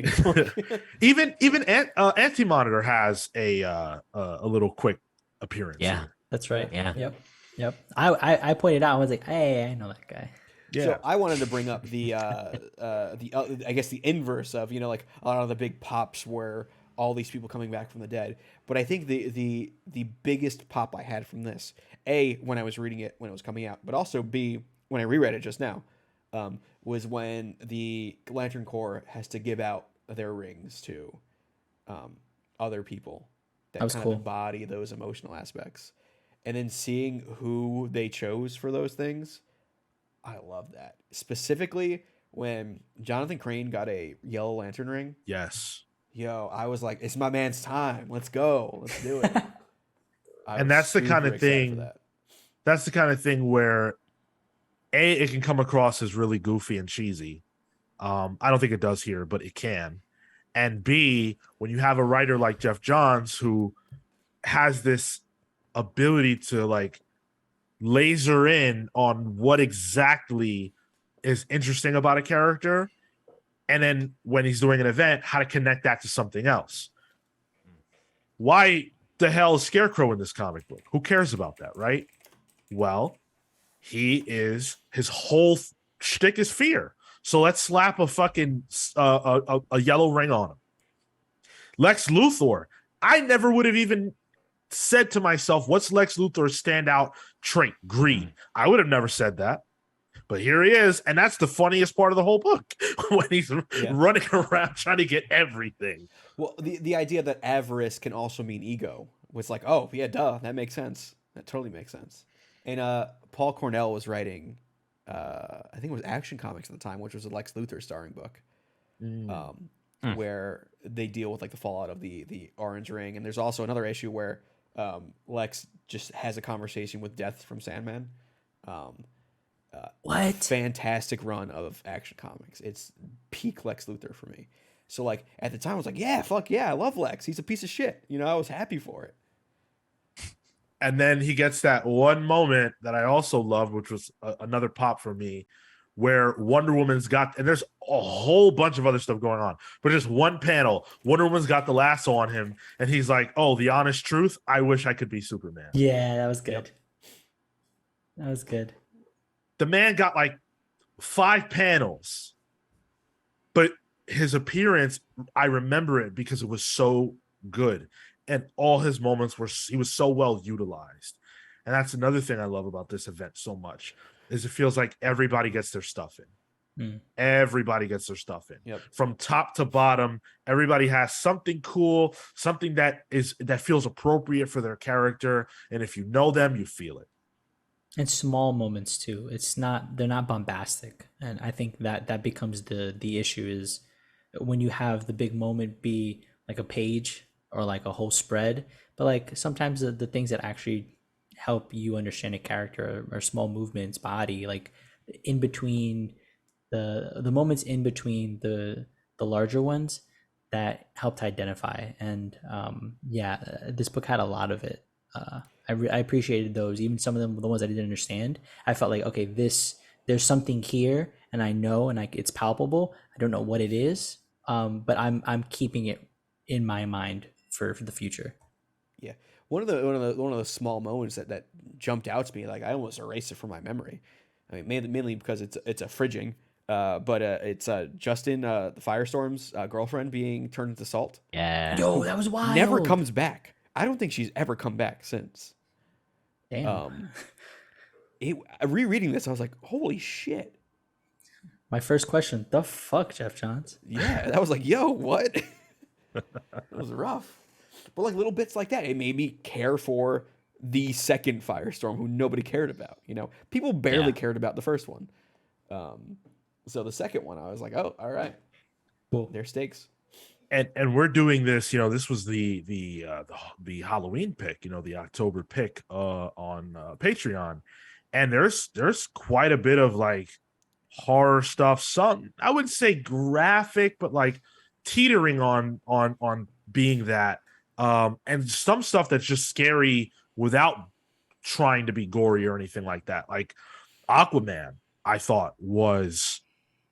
Even Anti-Monitor has a little quick appearance. Yeah. here. That's right. Yeah. Yep. I pointed out. I was like, hey, I know that guy. Yeah. So I wanted to bring up the I guess the inverse of like a lot of the big pops where all these people coming back from the dead. But I think the biggest pop I had from this, A, when I was reading it when it was coming out, but also B, when I reread it just now, was when the Lantern Corps has to give out their rings to other people that was kind cool. of embody those emotional aspects. And then seeing who they chose for those things, I love that. Specifically when Jonathan Crane got a Yellow Lantern ring. Yes. Yo, I was like, it's my man's time. Let's go. Let's do it. And that's the kind of thing. That. That's the kind of thing where it can come across as really goofy and cheesy. I don't think it does here, but it can. And B, when you have a writer like Geoff Johns who has this ability to like laser in on what exactly is interesting about a character, and then when he's doing an event, how to connect that to something else. Why the hell is Scarecrow in this comic book? Who cares about that, right? Well, his whole shtick is fear. So let's slap a fucking a yellow ring on him. Lex Luthor, I never would have even said to myself, what's Lex Luthor's standout trait? Greed. I would have never said that. But here he is, and that's the funniest part of the whole book, when he's running around trying to get everything. Well, the idea that avarice can also mean ego was like, oh, yeah, duh, that makes sense. That totally makes sense. And Paul Cornell was writing, I think it was Action Comics at the time, which was a Lex Luthor starring book, where they deal with like the fallout of the Orange Ring. And there's also another issue where Lex just has a conversation with Death from Sandman. What? Fantastic run of Action Comics. It's peak Lex Luthor for me. So like at the time I was like, yeah, fuck yeah, I love Lex. He's a piece of shit. I was happy for it. And then he gets that one moment that I also loved, which was another pop for me, where Wonder Woman's got, and there's a whole bunch of other stuff going on, but just one panel, Wonder Woman's got the lasso on him, and he's like, oh, the honest truth, I wish I could be Superman. Yeah, that was good. That was good. The man got like 5 panels, but his appearance, I remember it because it was so good. And all his moments he was so well utilized. And that's another thing I love about this event so much, is it feels like everybody gets their stuff in. Everybody gets their stuff in. Yep. From top to bottom, everybody has something cool, something that feels appropriate for their character. And if you know them, you feel it. And small moments too. They're not bombastic. And I think that becomes the issue, is when you have the big moment be like a page or like a whole spread, but like sometimes the things that actually help you understand a character are small movements, body, like in between the moments in between the larger ones that helped identify. And this book had a lot of it. I appreciated those, even some of them, the ones I didn't understand. I felt like, okay, there's something here, and I know, and it's palpable. I don't know what it is, but I'm keeping it in my mind for the future. Yeah, one of the small moments that jumped out to me, like I almost erased it from my memory. I mean, mainly because it's a fridging, but it's Justin, the Firestorm's girlfriend, being turned into salt. Yeah. Yo, that was wild. Never comes back. I don't think she's ever come back since. Damn. Rereading this, I was like, holy shit. My first question, the fuck, Geoff Johns? Yeah, that was like, yo, what? It was rough. But like little bits like that, it made me care for the second Firestorm, who nobody cared about. People barely cared about the first one. So the second one, I was like, oh, all right, Cool. There's stakes. And we're doing this, this was the Halloween pick, the October pick on Patreon, and there's quite a bit of like horror stuff. Some, I wouldn't say graphic, but like teetering on being that, and some stuff that's just scary without trying to be gory or anything like that. Like Aquaman, I thought was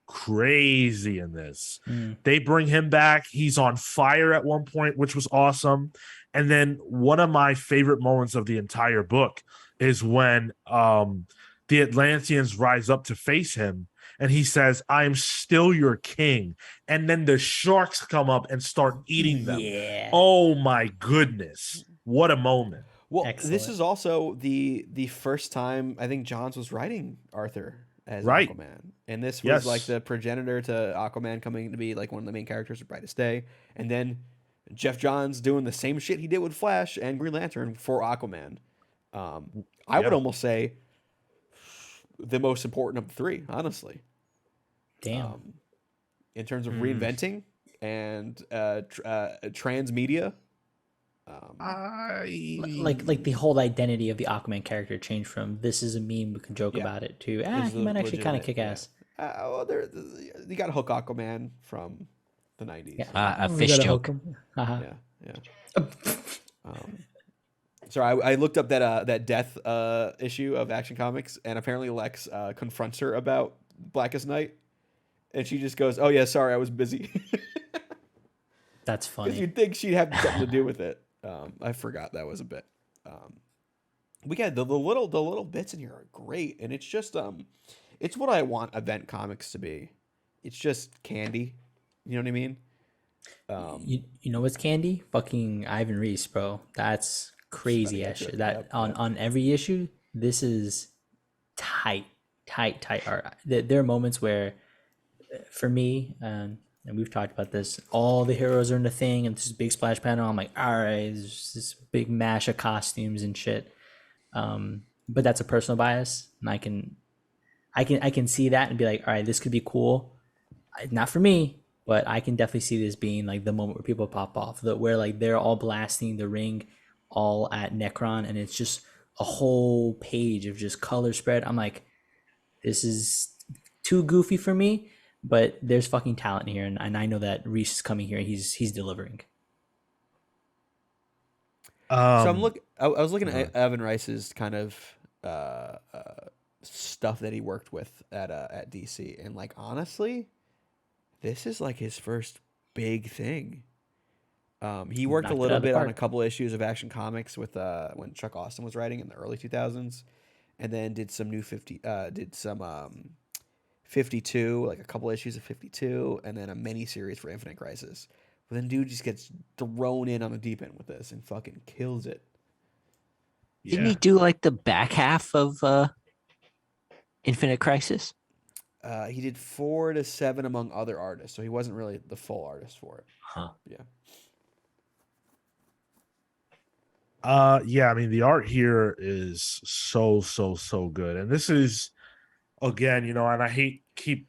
crazy in this. They bring him back. He's on fire at one point, which was awesome. And then one of my favorite moments of the entire book is when the Atlanteans rise up to face him, and he says, "I am still your king." And then the sharks come up and start eating them. Yeah. Oh my goodness. What a moment. Well, this Excellent. is also the first time I think Johns was writing Arthur as Right. Aquaman, and this was Yes. like the progenitor to Aquaman coming to be like one of the main characters of Brightest Day, and then Geoff Johns doing the same shit he did with Flash and Green Lantern for Aquaman. I would Yeah. almost say the most important of the three, honestly, Damn. in terms of reinventing and transmedia. Like the whole identity of the Aquaman character changed from this is a meme, we can joke Yeah. about it, to This is he might a actually kind of legitimate- kick ass. Well, you got to hook Aquaman from the 90s. Yeah. A We fish gotta joke. hook 'em. Haha. Yeah. Sorry, I looked up that death issue of Action Comics, and apparently Lex confronts her about Blackest Night, and she just goes, "Oh yeah, sorry, I was busy." That's Because funny. you'd think she'd have something to do with it. I forgot that was a bit. We got the little bits in here are great, and it's just it's what I want event comics to be. It's just candy. You know what I mean? You know what's candy? Fucking Ivan Reis, bro. That's crazy ass shit. That on every issue, this is tight art. There are moments where, for me, and we've talked about this, all the heroes are in the thing, and this big splash panel. I'm like, all right, there's this big mash of costumes and shit. But that's a personal bias, and I can see that and be like, all right, this could be cool. Not for me, but I can definitely see this being like the moment where people pop off, where like they're all blasting the ring, all at Necron, and it's just a whole page of just color spread. I'm like, this is too goofy for me, but there's fucking talent here, and I know that Reese is coming here. He's delivering. So I'm I was looking at Evan Rice's kind of stuff that he worked with at DC, and like honestly, this is like his first big thing. He worked Knocked a it little out of the bit on a park. couple issues of Action Comics with when Chuck Austin was writing in the early 2000s, and then did some 52, like a couple issues of 52, and then a mini series for Infinite Crisis. But then dude just gets thrown in on the deep end with this and fucking kills it. Didn't he do like the back half of Infinite Crisis? He did 4 to 7 among other artists, so he wasn't really the full artist for it. Huh. Yeah. Yeah, I mean the art here is so good. And this is again, you know, and I hate keep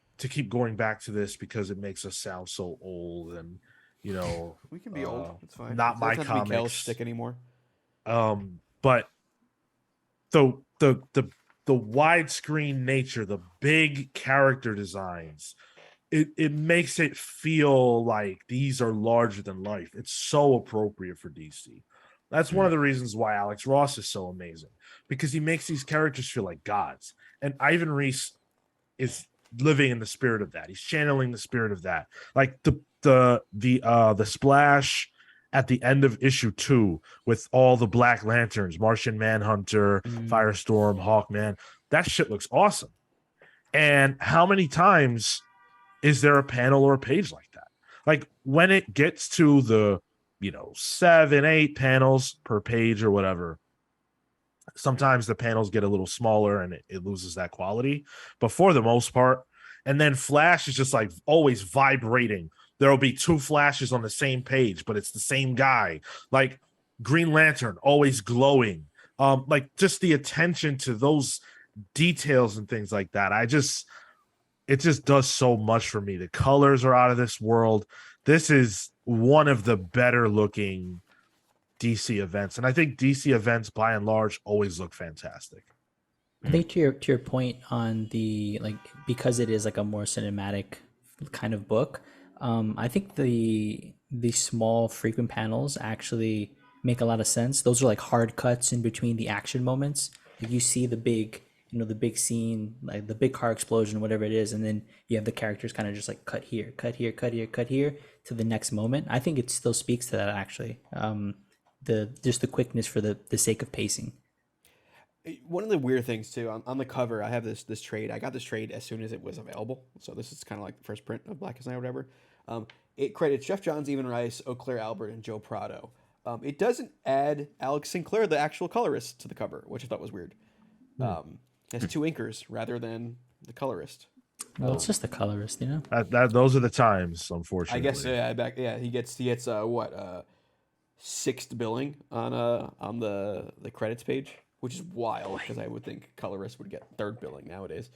going back to this because it makes us sound so old and you know, We can be old. It's fine. not It my doesn't have to be Kel's comics. stick anymore. But the widescreen nature, the big character designs, it makes it feel like these are larger than life. It's so appropriate for DC. That's one of the reasons why Alex Ross is so amazing, because he makes these characters feel like gods. And Ivan Reis is living in the spirit of that. He's channeling the spirit of that. Like the splash at the end of issue 2 with all the Black Lanterns, Martian Manhunter, Firestorm, Hawkman. That shit looks awesome. And how many times is there a panel or a page like that? Like when it gets to the 7, 8 panels per page or whatever, sometimes the panels get a little smaller and it loses that quality. But for the most part, and then Flash is just like always vibrating. There'll be 2 flashes on the same page, but it's the same guy. Like Green Lantern, always glowing. Like just the attention to those details and things like that. It just does so much for me. The colors are out of this world. This is one of the better looking DC events. And I think DC events by and large always look fantastic. I think to your point on the because it is like a more cinematic kind of book, I think the small frequent panels actually make a lot of sense. Those are like hard cuts in between the action moments. Like you see the big, the big scene, like the big car explosion, whatever it is, and then you have the characters kind of just like cut here, cut here, cut here, cut here to the next moment. I think it still speaks to that actually. The quickness for the sake of pacing. One of the weird things too on the cover, I have this trade. I got this trade as soon as it was available, so this is kind of like the first print of Blackest Night or whatever. It credits Geoff Johns, Evan Rice, Eau Claire Albert, and Joe Prado. It doesn't add Alex Sinclair, the actual colorist, to the cover, which I thought was weird. It has two inkers rather than the colorist. Well, it's just the colorist, Those are the times, unfortunately. I guess he gets sixth billing on the credits page, which is wild because I would think colorists would get third billing nowadays.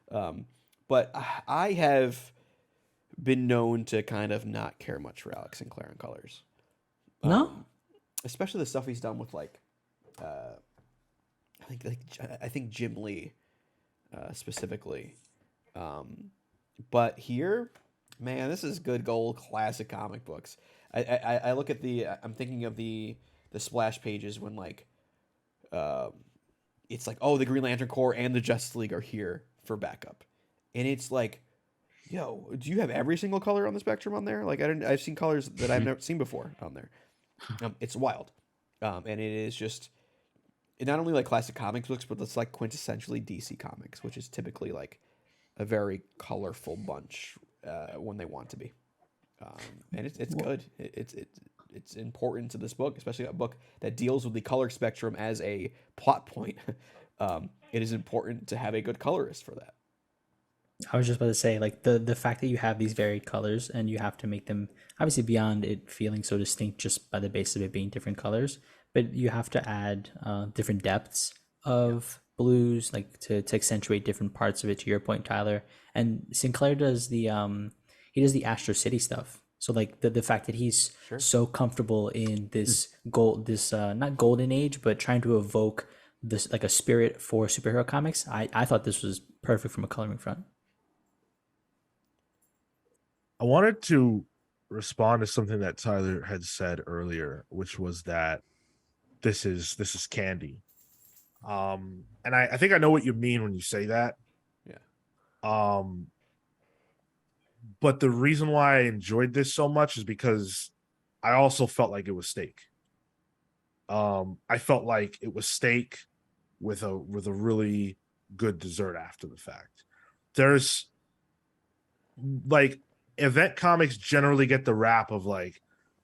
But I have been known to kind of not care much for Alex Sinclair on colors. No, especially the stuff he's done with I think Jim Lee specifically. But here, man, this is good gold classic comic books. I look at I'm thinking of the splash pages when it's like, oh, the Green Lantern Corps and the Justice League are here for backup, and it's like, yo, do you have every single color on the spectrum on there? Like I've seen colors that I've never seen before on there. It's wild, and it is just not only like classic comics books, but it's like quintessentially DC Comics, which is typically like a very colorful bunch when they want to be, and it's good. It's important to this book, especially a book that deals with the color spectrum as a plot point. It is important to have a good colorist for that. I was just about to say, like the fact that you have these varied colors and you have to make them obviously beyond it feeling so distinct just by the basis of it being different colors, but you have to add different depths of blues, like to accentuate different parts of it. To your point, Tyler, and Sinclair does the Astro City stuff. So like the fact that he's so comfortable in this not golden age, but trying to evoke this like a spirit for superhero comics. I thought this was perfect from a coloring front. I wanted to respond to something that Tyler had said earlier, which was that this is candy. And I think I know what you mean when you say that. Yeah. But the reason why I enjoyed this so much is because I also felt like it was steak. I felt like it was steak with a really good dessert after the fact. There's like event comics generally get the rap of like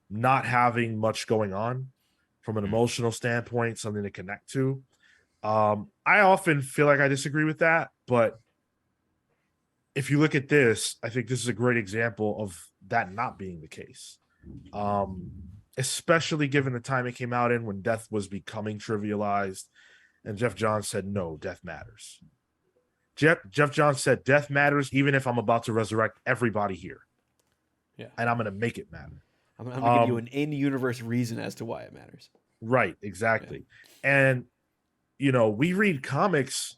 not having much going on from an emotional standpoint, something to connect to. I often feel like I disagree with that, but if you look at this, I think this is a great example of that not being the case. Especially given the time it came out in when death was becoming trivialized. And Geoff Johns said, no, death matters. Geoff Johns said, death matters even if I'm about to resurrect everybody here. Yeah. And I'm going to make it matter. I'm going to give you an in-universe reason as to why it matters. Right, exactly. Yeah. And, we read comics.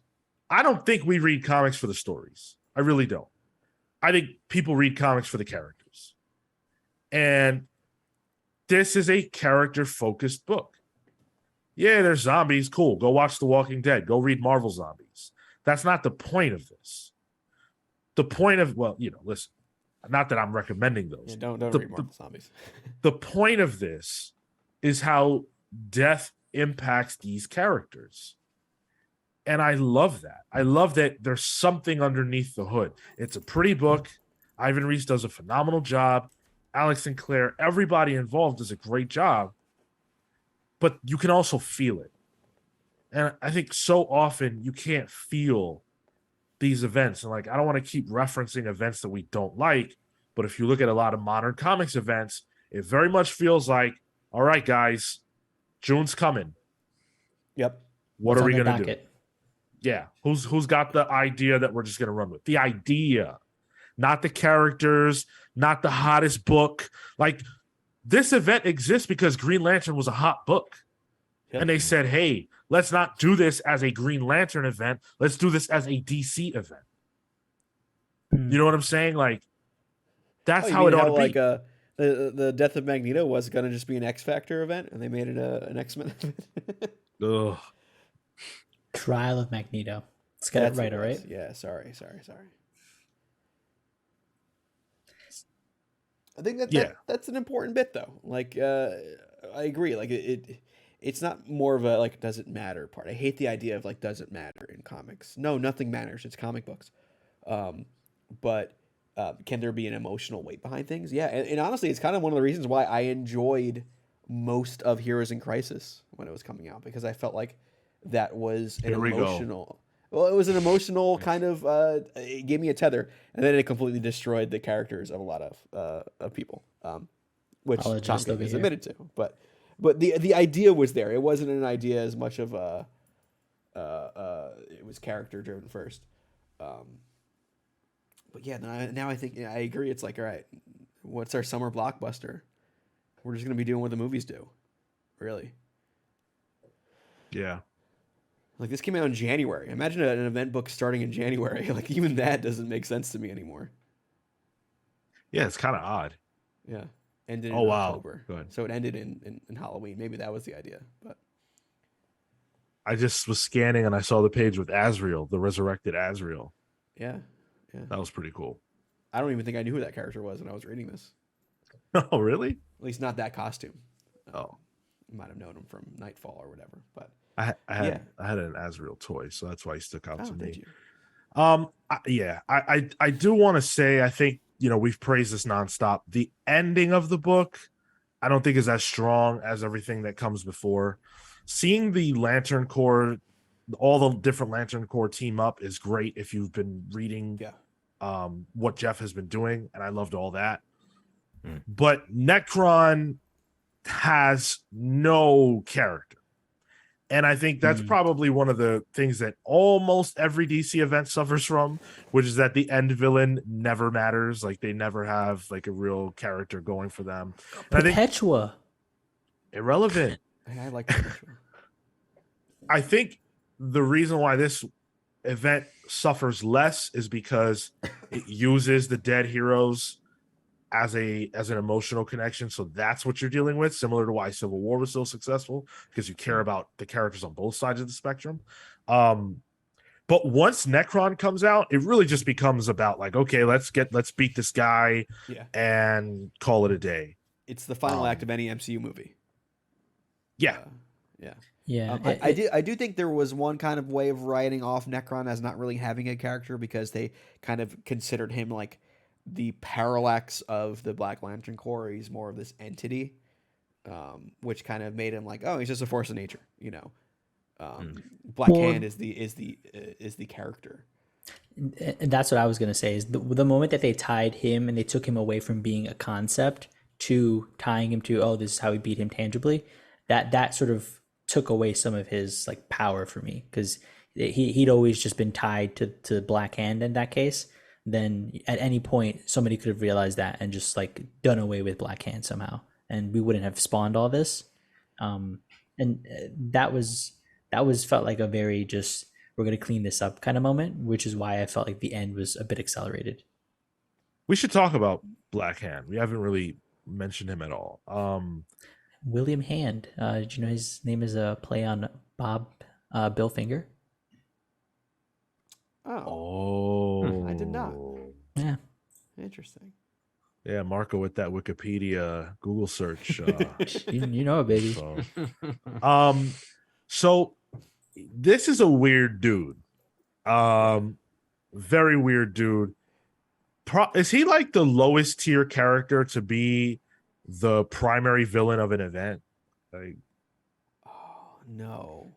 I don't think we read comics for the stories. I really don't. I think people read comics for the characters. And this is a character-focused book. Yeah, there's zombies. Cool. Go watch The Walking Dead. Go read Marvel Zombies. That's not the point of this. The point of, listen, not that I'm recommending those. Yeah, don't read Marvel Zombies. The point of this is how death impacts these characters. And I love that. I love that there's something underneath the hood. It's a pretty book. Ivan Reis does a phenomenal job. Alex Sinclair, everybody involved does a great job. But you can also feel it. And I think so often you can't feel these events. And I don't want to keep referencing events that we don't like. But if you look at a lot of modern comics events, it very much feels like, all right, guys, June's coming. Yep. What are we going to do? Yeah. Who's got the idea that we're just going to run with? The idea, not the characters, not the hottest book. This event exists because Green Lantern was a hot book. Yep. And they said, hey, let's not do this as a Green Lantern event. Let's do this as a DC event. You know what I'm saying? That's how it ought to be. the death of Magneto was gonna just be an X Factor event, and they made it an X-Men event. Ugh. Trial of Magneto. Let's get That's it right, what all it right? was. Yeah, sorry. I think that's an important bit though. Like, I agree. Like it's not more of a like does it matter part. I hate the idea of like does it matter in comics. No, nothing matters. It's comic books. But can there be an emotional weight behind things? Yeah, and honestly, it's kind of one of the reasons why I enjoyed most of Heroes in Crisis when it was coming out, because I felt like that was an Here we go. emotional. Well, it was an emotional kind of. It gave me a tether, and then it completely destroyed the characters of a lot of people, which Apologist Tom over is here. admitted to. But the idea was there. It wasn't an idea as much of a. It was character driven first. But yeah, now I think I agree. It's like, all right, what's our summer blockbuster? We're just gonna be doing what the movies do, really. Yeah. Like this came out in January. Imagine an event book starting in January. Like even that doesn't make sense to me anymore. Yeah, it's kind of odd. Yeah, ended Oh, in wow. October. Go ahead. So it ended in Halloween. Maybe that was the idea. But I just was scanning and I saw the page with Azrael, the resurrected Azrael. yeah. That was pretty cool. I don't even think I knew who that character was when I was reading this. Oh, really? At least not that costume. Oh, I might have known him from Nightfall or whatever. But I had Yeah. I had an Azrael toy, so that's why he stuck out oh, to did me. you? I do want to say, I think, we've praised this nonstop. The ending of the book, I don't think is as strong as everything that comes before. Seeing the Lantern Corps, all the different Lantern Corps team up is great if you've been reading Yeah. what Geoff has been doing, and I loved all that. Mm. But Necron has no character. And I think that's probably one of the things that almost every DC event suffers from, which is that the end villain never matters. Like they never have like a real character going for them. And I think Perpetua. irrelevant. I like that picture. I think the reason why this event suffers less is because it uses the dead heroes as an emotional connection. So that's what you're dealing with, similar to why Civil War was so successful, because you care about the characters on both sides of the spectrum. But once Necron comes out, it really just becomes about like, okay, let's beat this guy Yeah. and call it a day. It's the final act of any MCU movie. Yeah. Yeah. Yeah. I do think there was one kind of way of writing off Necron as not really having a character, because they kind of considered him like the parallax of the Black Lantern Corps. He's more of this entity, which kind of made him like, oh, he's just a force of nature, Black Hand is the character. And that's what I was gonna say is the moment that they tied him and they took him away from being a concept to tying him to, oh, this is how we beat him tangibly, that sort of took away some of his like power for me, because he'd always just been tied to Black Hand in that case. Then at any point somebody could have realized that and just like done away with Black Hand somehow, and we wouldn't have spawned all this. And that felt like a very just, we're going to clean this up kind of moment, which is why I felt like the end was a bit accelerated. We should talk about Black Hand. We haven't really mentioned him at all. William Hand. Did you know his name is a play on Bill Finger? Oh, I did not. Yeah. Interesting. Yeah, Marco with that Wikipedia Google search. You know it, baby. So this is a weird dude. Very weird dude. Is he like the lowest tier character to be the primary villain of an event? Like, Oh no.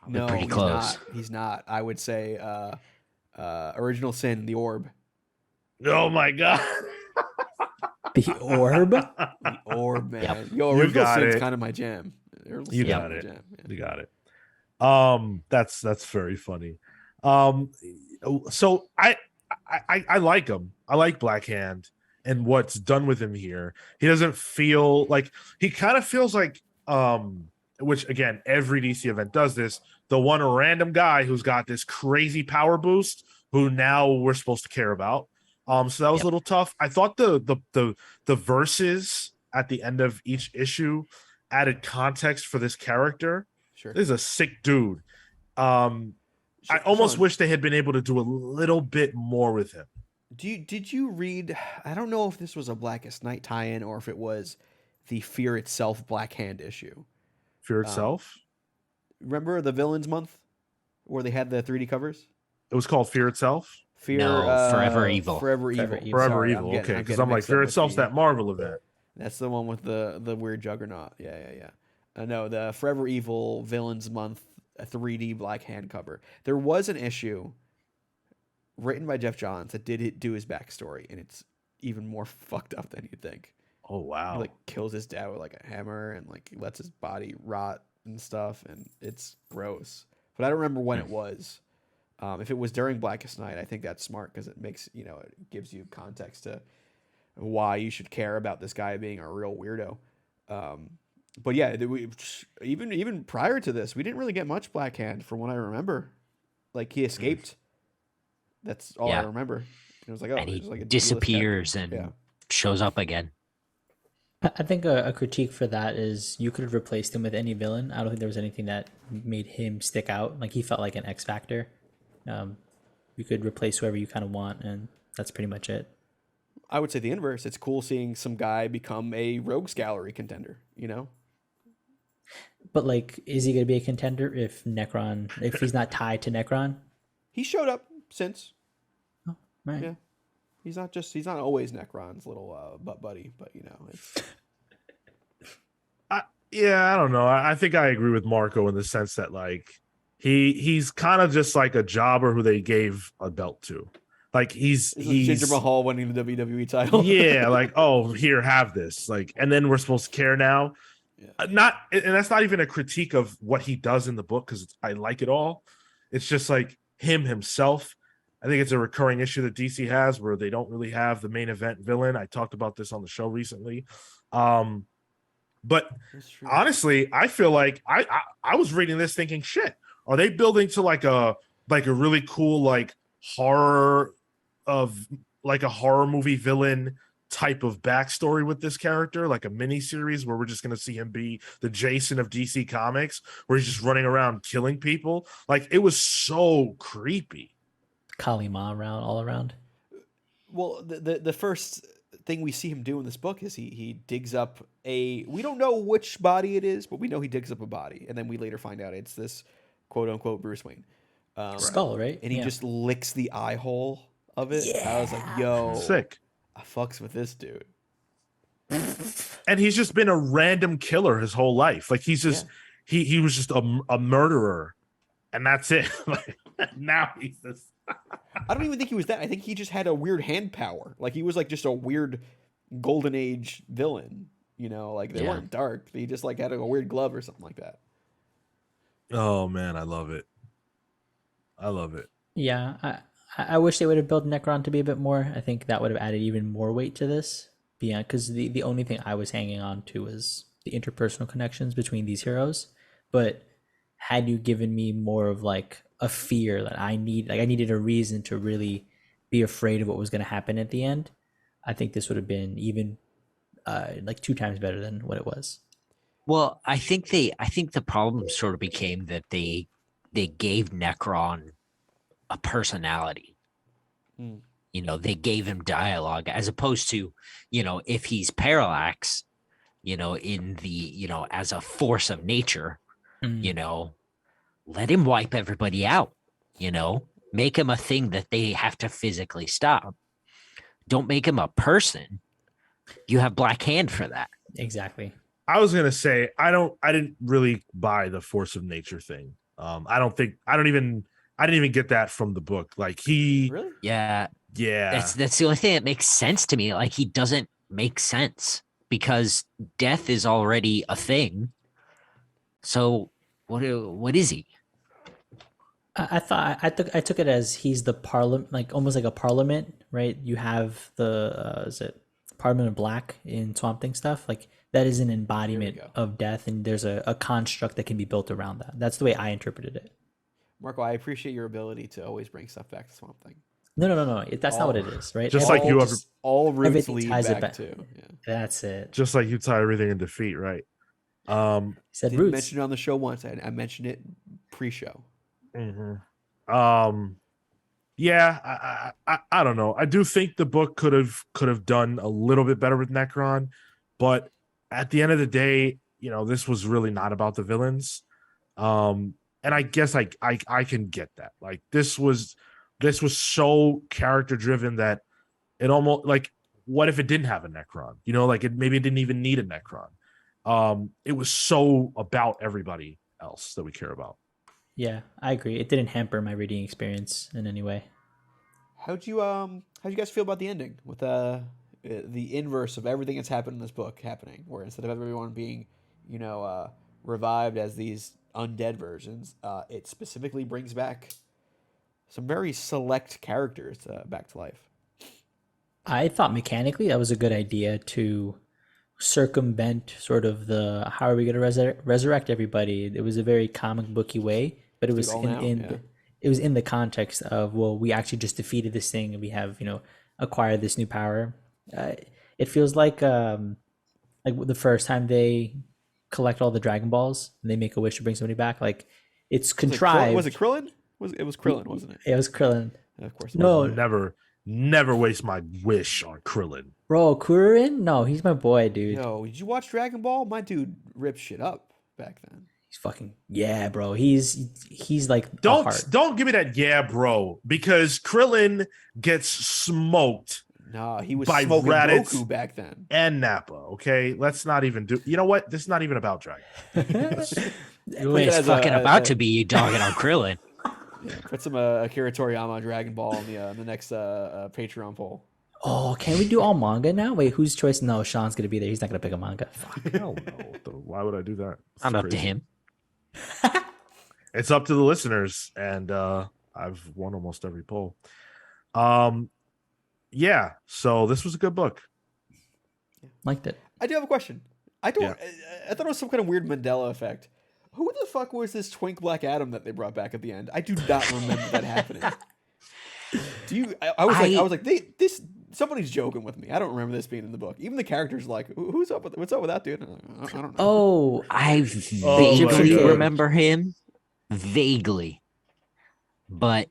Probably No, pretty he's close. not. He's not. I would say Original Sin, the Orb. oh my god. The Orb? The Orb, man. Yep. Yo, You Original got Sin's it. kind of my jam. Original You Sin's got my it. jam, yeah. You got it. That's very funny. So I like him. I like Black Hand and what's done with him here. He doesn't feel like, he kind of feels like which again, every DC event does this, the one random guy who's got this crazy power boost who now we're supposed to care about. So that was Yep. a little tough. I thought the verses at the end of each issue added context for this character. Sure. This is a sick dude. I almost Sean, wish they had been able to do a little bit more with him. did you read? I don't know if this was a Blackest Night tie-in or if it was the Fear Itself Black Hand issue. Fear itself. Remember the Villains Month where they had the 3D covers? It was called Fear itself. Fear, No, Forever Evil. Forever Evil. Forever Evil. Forever Sorry, Evil. Okay, because getting I'm like mixed up Fear with itself's the- that Marvel event. That's the one with the weird juggernaut. Yeah. No, the Forever Evil Villains Month, a 3D Black Hand cover. There was an issue written by Geoff Johns that did do his backstory, and it's even more fucked up than you'd think. Oh wow. He like kills his dad with like a hammer and like lets his body rot and stuff, and it's gross. But I don't remember when it was. If it was during Blackest Night, I think that's smart because it makes it gives you context to why you should care about this guy being a real weirdo. But yeah, even prior to this, we didn't really get much Black Hand from what I remember. Like he escaped. That's all I Yeah. remember. It was like, oh, And he it was like a D-list character. disappears and Yeah. shows up again. I think a critique for that is you could have replaced him with any villain. I don't think there was anything that made him stick out. Like he felt like an X factor. You could replace whoever you kind of want, and that's pretty much it. I would say the inverse. It's cool seeing some guy become a rogues gallery contender. But like, is he going to be a contender if he's not tied to Necron? He showed up since. Right. Yeah. He's not always Necron's little butt buddy, but it's Yeah, I don't know. I think I agree with Marco in the sense that like he's kind of just like a jobber who they gave a belt to. Like This is Jinder Mahal winning the WWE title. yeah, like oh here, have this. Like, and then we're supposed to care now. Yeah. And that's not even a critique of what he does in the book because I like it all. It's just like himself. I think it's a recurring issue that DC has where they don't really have the main event villain. I talked about this on the show recently. But That's true. honestly, I feel like I was reading this thinking, shit, are they building to like a really cool like horror movie villain type of backstory with this character, like a mini series where we're just going to see him be the Jason of DC Comics, where he's just running around killing people? Like it was so creepy. Kalima all around. Well, the first thing we see him do in this book is he digs up we don't know which body it is, but we know he digs up a body, and then we later find out it's this quote unquote Bruce Wayne Skull, right? and he just licks the eye hole of it. I was like, yo, Sick. I fucks with this dude. And he's just been a random killer his whole life. Like he's just he was just a murderer, and that's it. Like now he's this. I don't even think he was that. I think he just had a weird hand power. Like he was like just a weird golden age villain. Like they weren't dark. He just like had a weird glove or something like that. Oh man, I love it. Yeah, I wish they would have built Necron to be a bit more. I think that would have added even more weight to this. Beyond, because the only thing I was hanging on to was the interpersonal connections between these heroes. But had you given me more of like a fear that I needed a reason to really be afraid of what was going to happen at the end, I think this would have been even like 2 times better than what it was. Well, I think the problem sort of became that they gave Necron a personality. They gave him dialogue as opposed to, if he's Parallax, in the, as a force of nature, let him wipe everybody out, make him a thing that they have to physically stop. Don't make him a person. You have Black Hand for that. Exactly. I was gonna say I didn't really buy the force of nature thing. I didn't even get that from the book. Like he Really? Yeah. Yeah. That's the only thing that makes sense to me. Like he doesn't make sense because death is already a thing. So what is he? I took it as he's the parliament, like almost like a parliament, right? You have the is it Parliament of Black in Swamp Thing stuff, like that is an embodiment of death, and there's a construct that can be built around that. That's the way I interpreted it. Marco, I appreciate your ability to always bring stuff back to Swamp Thing. No. That's not what it is, right? Just like you ever- all routes everything lead ties it back back. to. Yeah. That's it. Just like you tie everything in defeat, right? He said Didn't roots. mention it on the show once. I mentioned it pre-show. Yeah, I don't know. I do think the book could have done a little bit better with Necron, but at the end of the day, this was really not about the villains. And I guess I can get that. Like this was so character driven that it almost like, what if it didn't have a Necron? Like maybe it didn't even need a Necron. It was so about everybody else that we care about. Yeah, I agree. It didn't hamper my reading experience in any way. How'd you guys feel about the ending with the inverse of everything that's happened in this book happening, where instead of everyone being, revived as these undead versions, it specifically brings back some very select characters back to life. I thought mechanically that was a good idea to circumvent sort of the how are we going to resurrect everybody. It was a very comic booky way, but it was it was in the context of, well, we actually just defeated this thing and we have acquired this new power. It feels like the first time they collect all the Dragon Balls and they make a wish to bring somebody back. Like it's contrived. Was it Krillin? It was Krillin, wasn't it? It was Krillin. Of course. No, never waste my wish on Krillin. Bro, Kuririn? No, he's my boy, dude. Yo, did you watch Dragon Ball? My dude ripped shit up back then. He's fucking bro. He's like don't give me that bro, because Krillin gets smoked. No, he was by smoking Raditz Goku back then. And Nappa. Okay, let's not even do. You know what? This is not even about Dragon. It's fucking about to be you dogging on Krillin. Yeah, put some Akira Toriyama Dragon Ball on the next Patreon poll. Oh, can we do all manga now? Wait, whose choice? No, Sean's gonna be there. He's not gonna pick a manga. Fuck. Hell no. Why would I do that? I'm up to him. It's up to the listeners, and I've won almost every poll. Yeah. So this was a good book. Liked it. I do have a question. I thought it was some kind of weird Mandela effect. Who the fuck was this Twink Black Adam that they brought back at the end? I do not remember that happening. Do you? I was like, this. Somebody's joking with me. I don't remember this being in the book. Even the characters are like, what's up with that dude? I don't know. Oh, I vaguely remember him. Vaguely. But,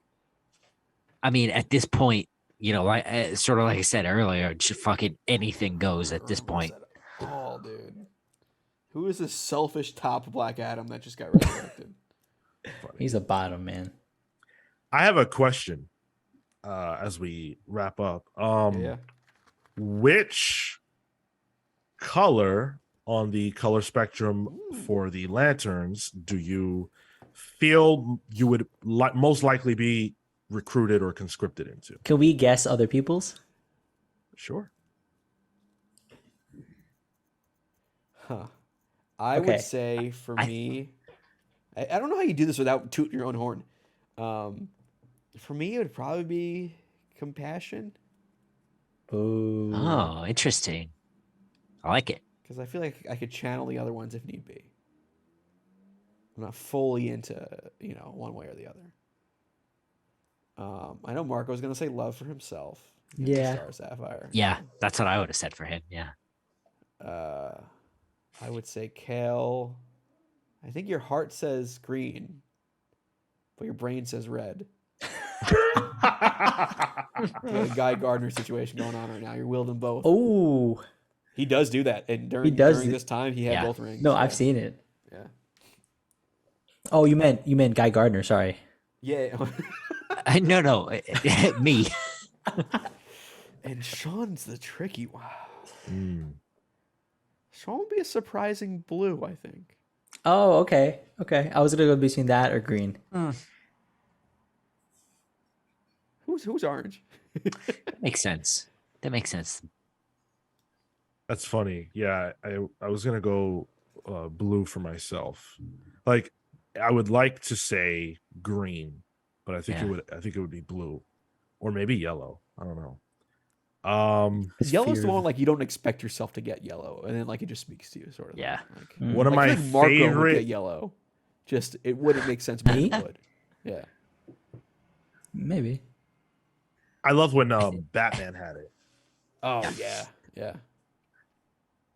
I mean, at this point, sort of like I said earlier, just fucking anything goes at this point. Oh, dude. Who is this selfish top Black Adam that just got resurrected? He's a bottom, man. I have a question as we wrap up. Which color on the color spectrum for the lanterns do you feel you would most likely be recruited or conscripted into? Can we guess other people's? Sure. Huh. I would say for me, I don't know how you do this without tooting your own horn. For me, it would probably be compassion. Ooh. Oh, interesting. I like it. Because I feel like I could channel the other ones if need be. I'm not fully into, one way or the other. I know Marco's going to say love for himself. Yeah. Star Sapphire. Yeah, that's what I would have said for him. Yeah. I would say Kale. I think your heart says green, but your brain says red. The Guy Gardner situation going on right now. You're wielding both. Oh. He does do that. And during this time, he had both rings. No, I've seen it. Yeah. Oh, you meant Guy Gardner. Sorry. Yeah. No, me. And Sean's the tricky one. Sean would be a surprising blue, I think. Oh, okay. I was gonna go between that or green. Who's orange? That makes sense. That's funny. Yeah, I was gonna go blue for myself. Like, I would like to say green, but I think it would be blue, or maybe yellow. I don't know. Yellow's the one like you don't expect yourself to get yellow, and then like it just speaks to you, sort of. Yeah. Like, One of my Marco would favorite get yellow. Just it wouldn't make sense, but it would. Yeah. Maybe. I love when Batman had it. Oh yeah.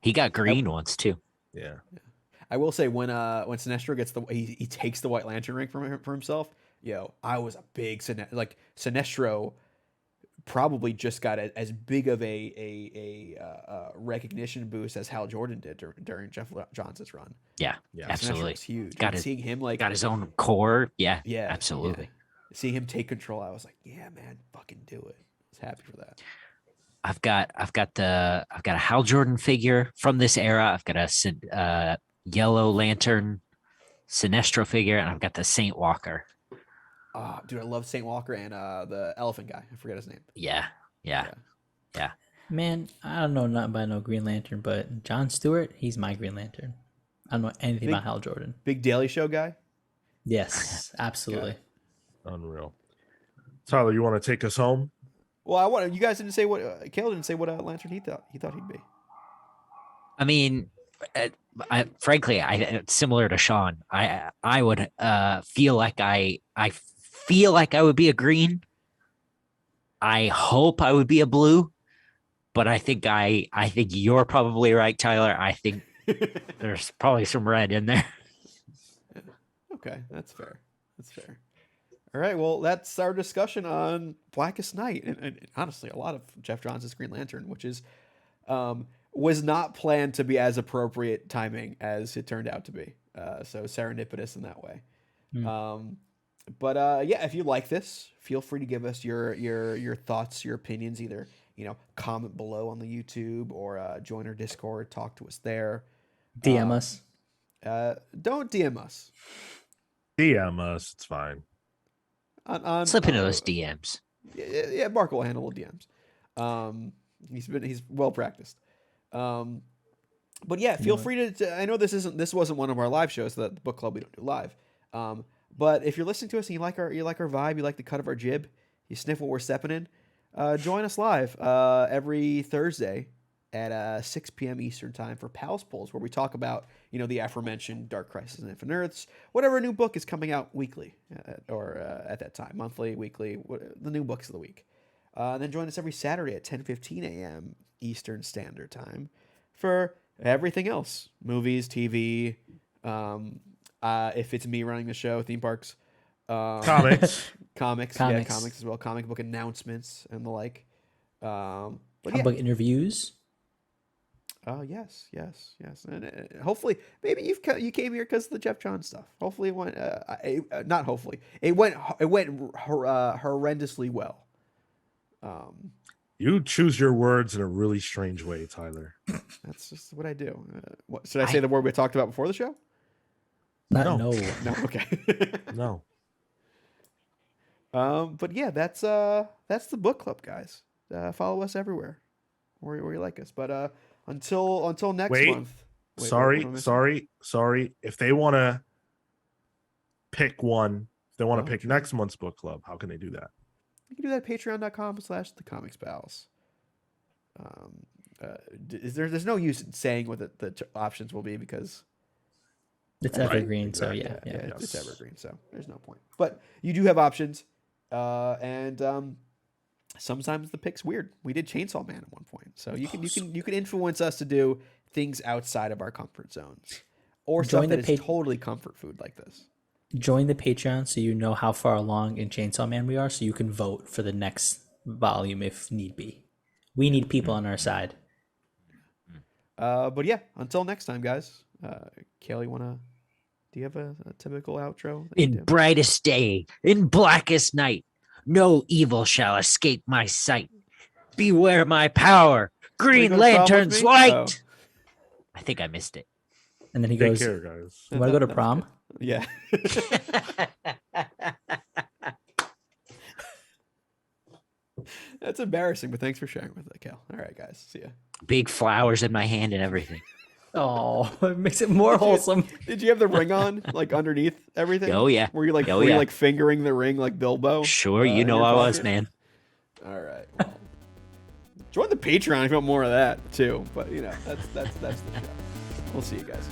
He got green once too. Yeah. I will say when Sinestro gets he takes the White Lantern ring for himself. Yo, I was a big Sinestro. Probably just got as big of a recognition boost as Hal Jordan did during Jeff Johnson's run. Yeah, Yeah. absolutely. Was huge. Got Seeing him got his own core. Yeah, yeah, absolutely. yeah. Seeing him take control, I was like, yeah, man, fucking do it. I was happy for that. I've got a Hal Jordan figure from this era. I've got a Yellow Lantern Sinestro figure, and I've got the Saint Walker. Oh, dude, I love Saint Walker and the elephant guy. I forget his name. Yeah. Man, I don't know nothing about no Green Lantern, but John Stewart, he's my Green Lantern. I don't know anything about Hal Jordan. Big Daily Show guy. Yes, absolutely. Unreal. Tyler, you want to take us home? Well, you guys didn't say what Kale didn't say what Lantern he thought he'd be. I mean, frankly, similar to Sean. I would feel like I feel like I would be a green. I hope I would be a blue, but I think you're probably right, Tyler. I think there's probably some red in there. Okay, that's fair. All right, well, that's our discussion on Blackest Night, and honestly, a lot of Geoff Johns' Green Lantern, which is was not planned to be as appropriate timing as it turned out to be. So serendipitous in that way. But yeah, if you like this, feel free to give us your thoughts, your opinions. Either comment below on the YouTube or join our Discord, talk to us there. DM us. Don't DM us. DM us. It's fine. Slip into those DMs. Yeah, Mark will handle the DMs. He's well practiced. But yeah, feel free to. I know this wasn't one of our live shows. The book club we don't do live. But if you're listening to us and you like our vibe, you like the cut of our jib, you sniff what we're stepping in, join us live every Thursday at 6 p.m. Eastern time for Pals Polls, where we talk about the aforementioned Dark Crisis and Infinite Earths, whatever new book is coming out weekly or at that time, monthly, weekly, the new books of the week. And then join us every Saturday at 10:15 a.m. Eastern Standard Time for everything else: movies, TV. If it's me running the show, theme parks, Comics, yeah, comics as well, comic book announcements and the like. But comic book interviews. Yes, and hopefully, maybe you came here because of the Geoff Johns stuff. Hopefully, it went. Not hopefully, it went horrendously well. You choose your words in a really strange way, Tyler. That's just what I do. What should I say? The word we talked about before the show? No. Okay. No. But yeah, that's the book club, guys. Follow us everywhere where you like us. But until next month. Wait, sorry. If they want to pick one, if they want to pick next month's book club, how can they do that? You can do that at patreon.com/thecomicspals. There's no use in saying what the options will be because it's evergreen. Right? So Exactly. yeah. It's evergreen. So there's no point. But you do have options, and sometimes the pick's weird. We did Chainsaw Man at one point, so you can influence us to do things outside of our comfort zones, or stuff that is totally comfort food like this. Join the Patreon so you know how far along in Chainsaw Man we are, so you can vote for the next volume if need be. We need people on our side. But yeah, until next time, guys. Kelly, do you have a typical outro? In brightest day, in blackest night, no evil shall escape my sight. Beware my power, Green Lantern's light. Oh. I think I missed it. And then he Take goes, care, guys. You want to go to prom? Yeah. That's embarrassing, but thanks for sharing with it, Cal. All right, guys. See ya. Big flowers in my hand and everything. Oh, it makes it more wholesome. Did you have the ring on, like underneath everything? Oh yeah. Were you like fingering the ring like Bilbo? Sure, I was, man. All right. Well, join the Patreon if you want more of that too. But that's the show. We'll see you guys.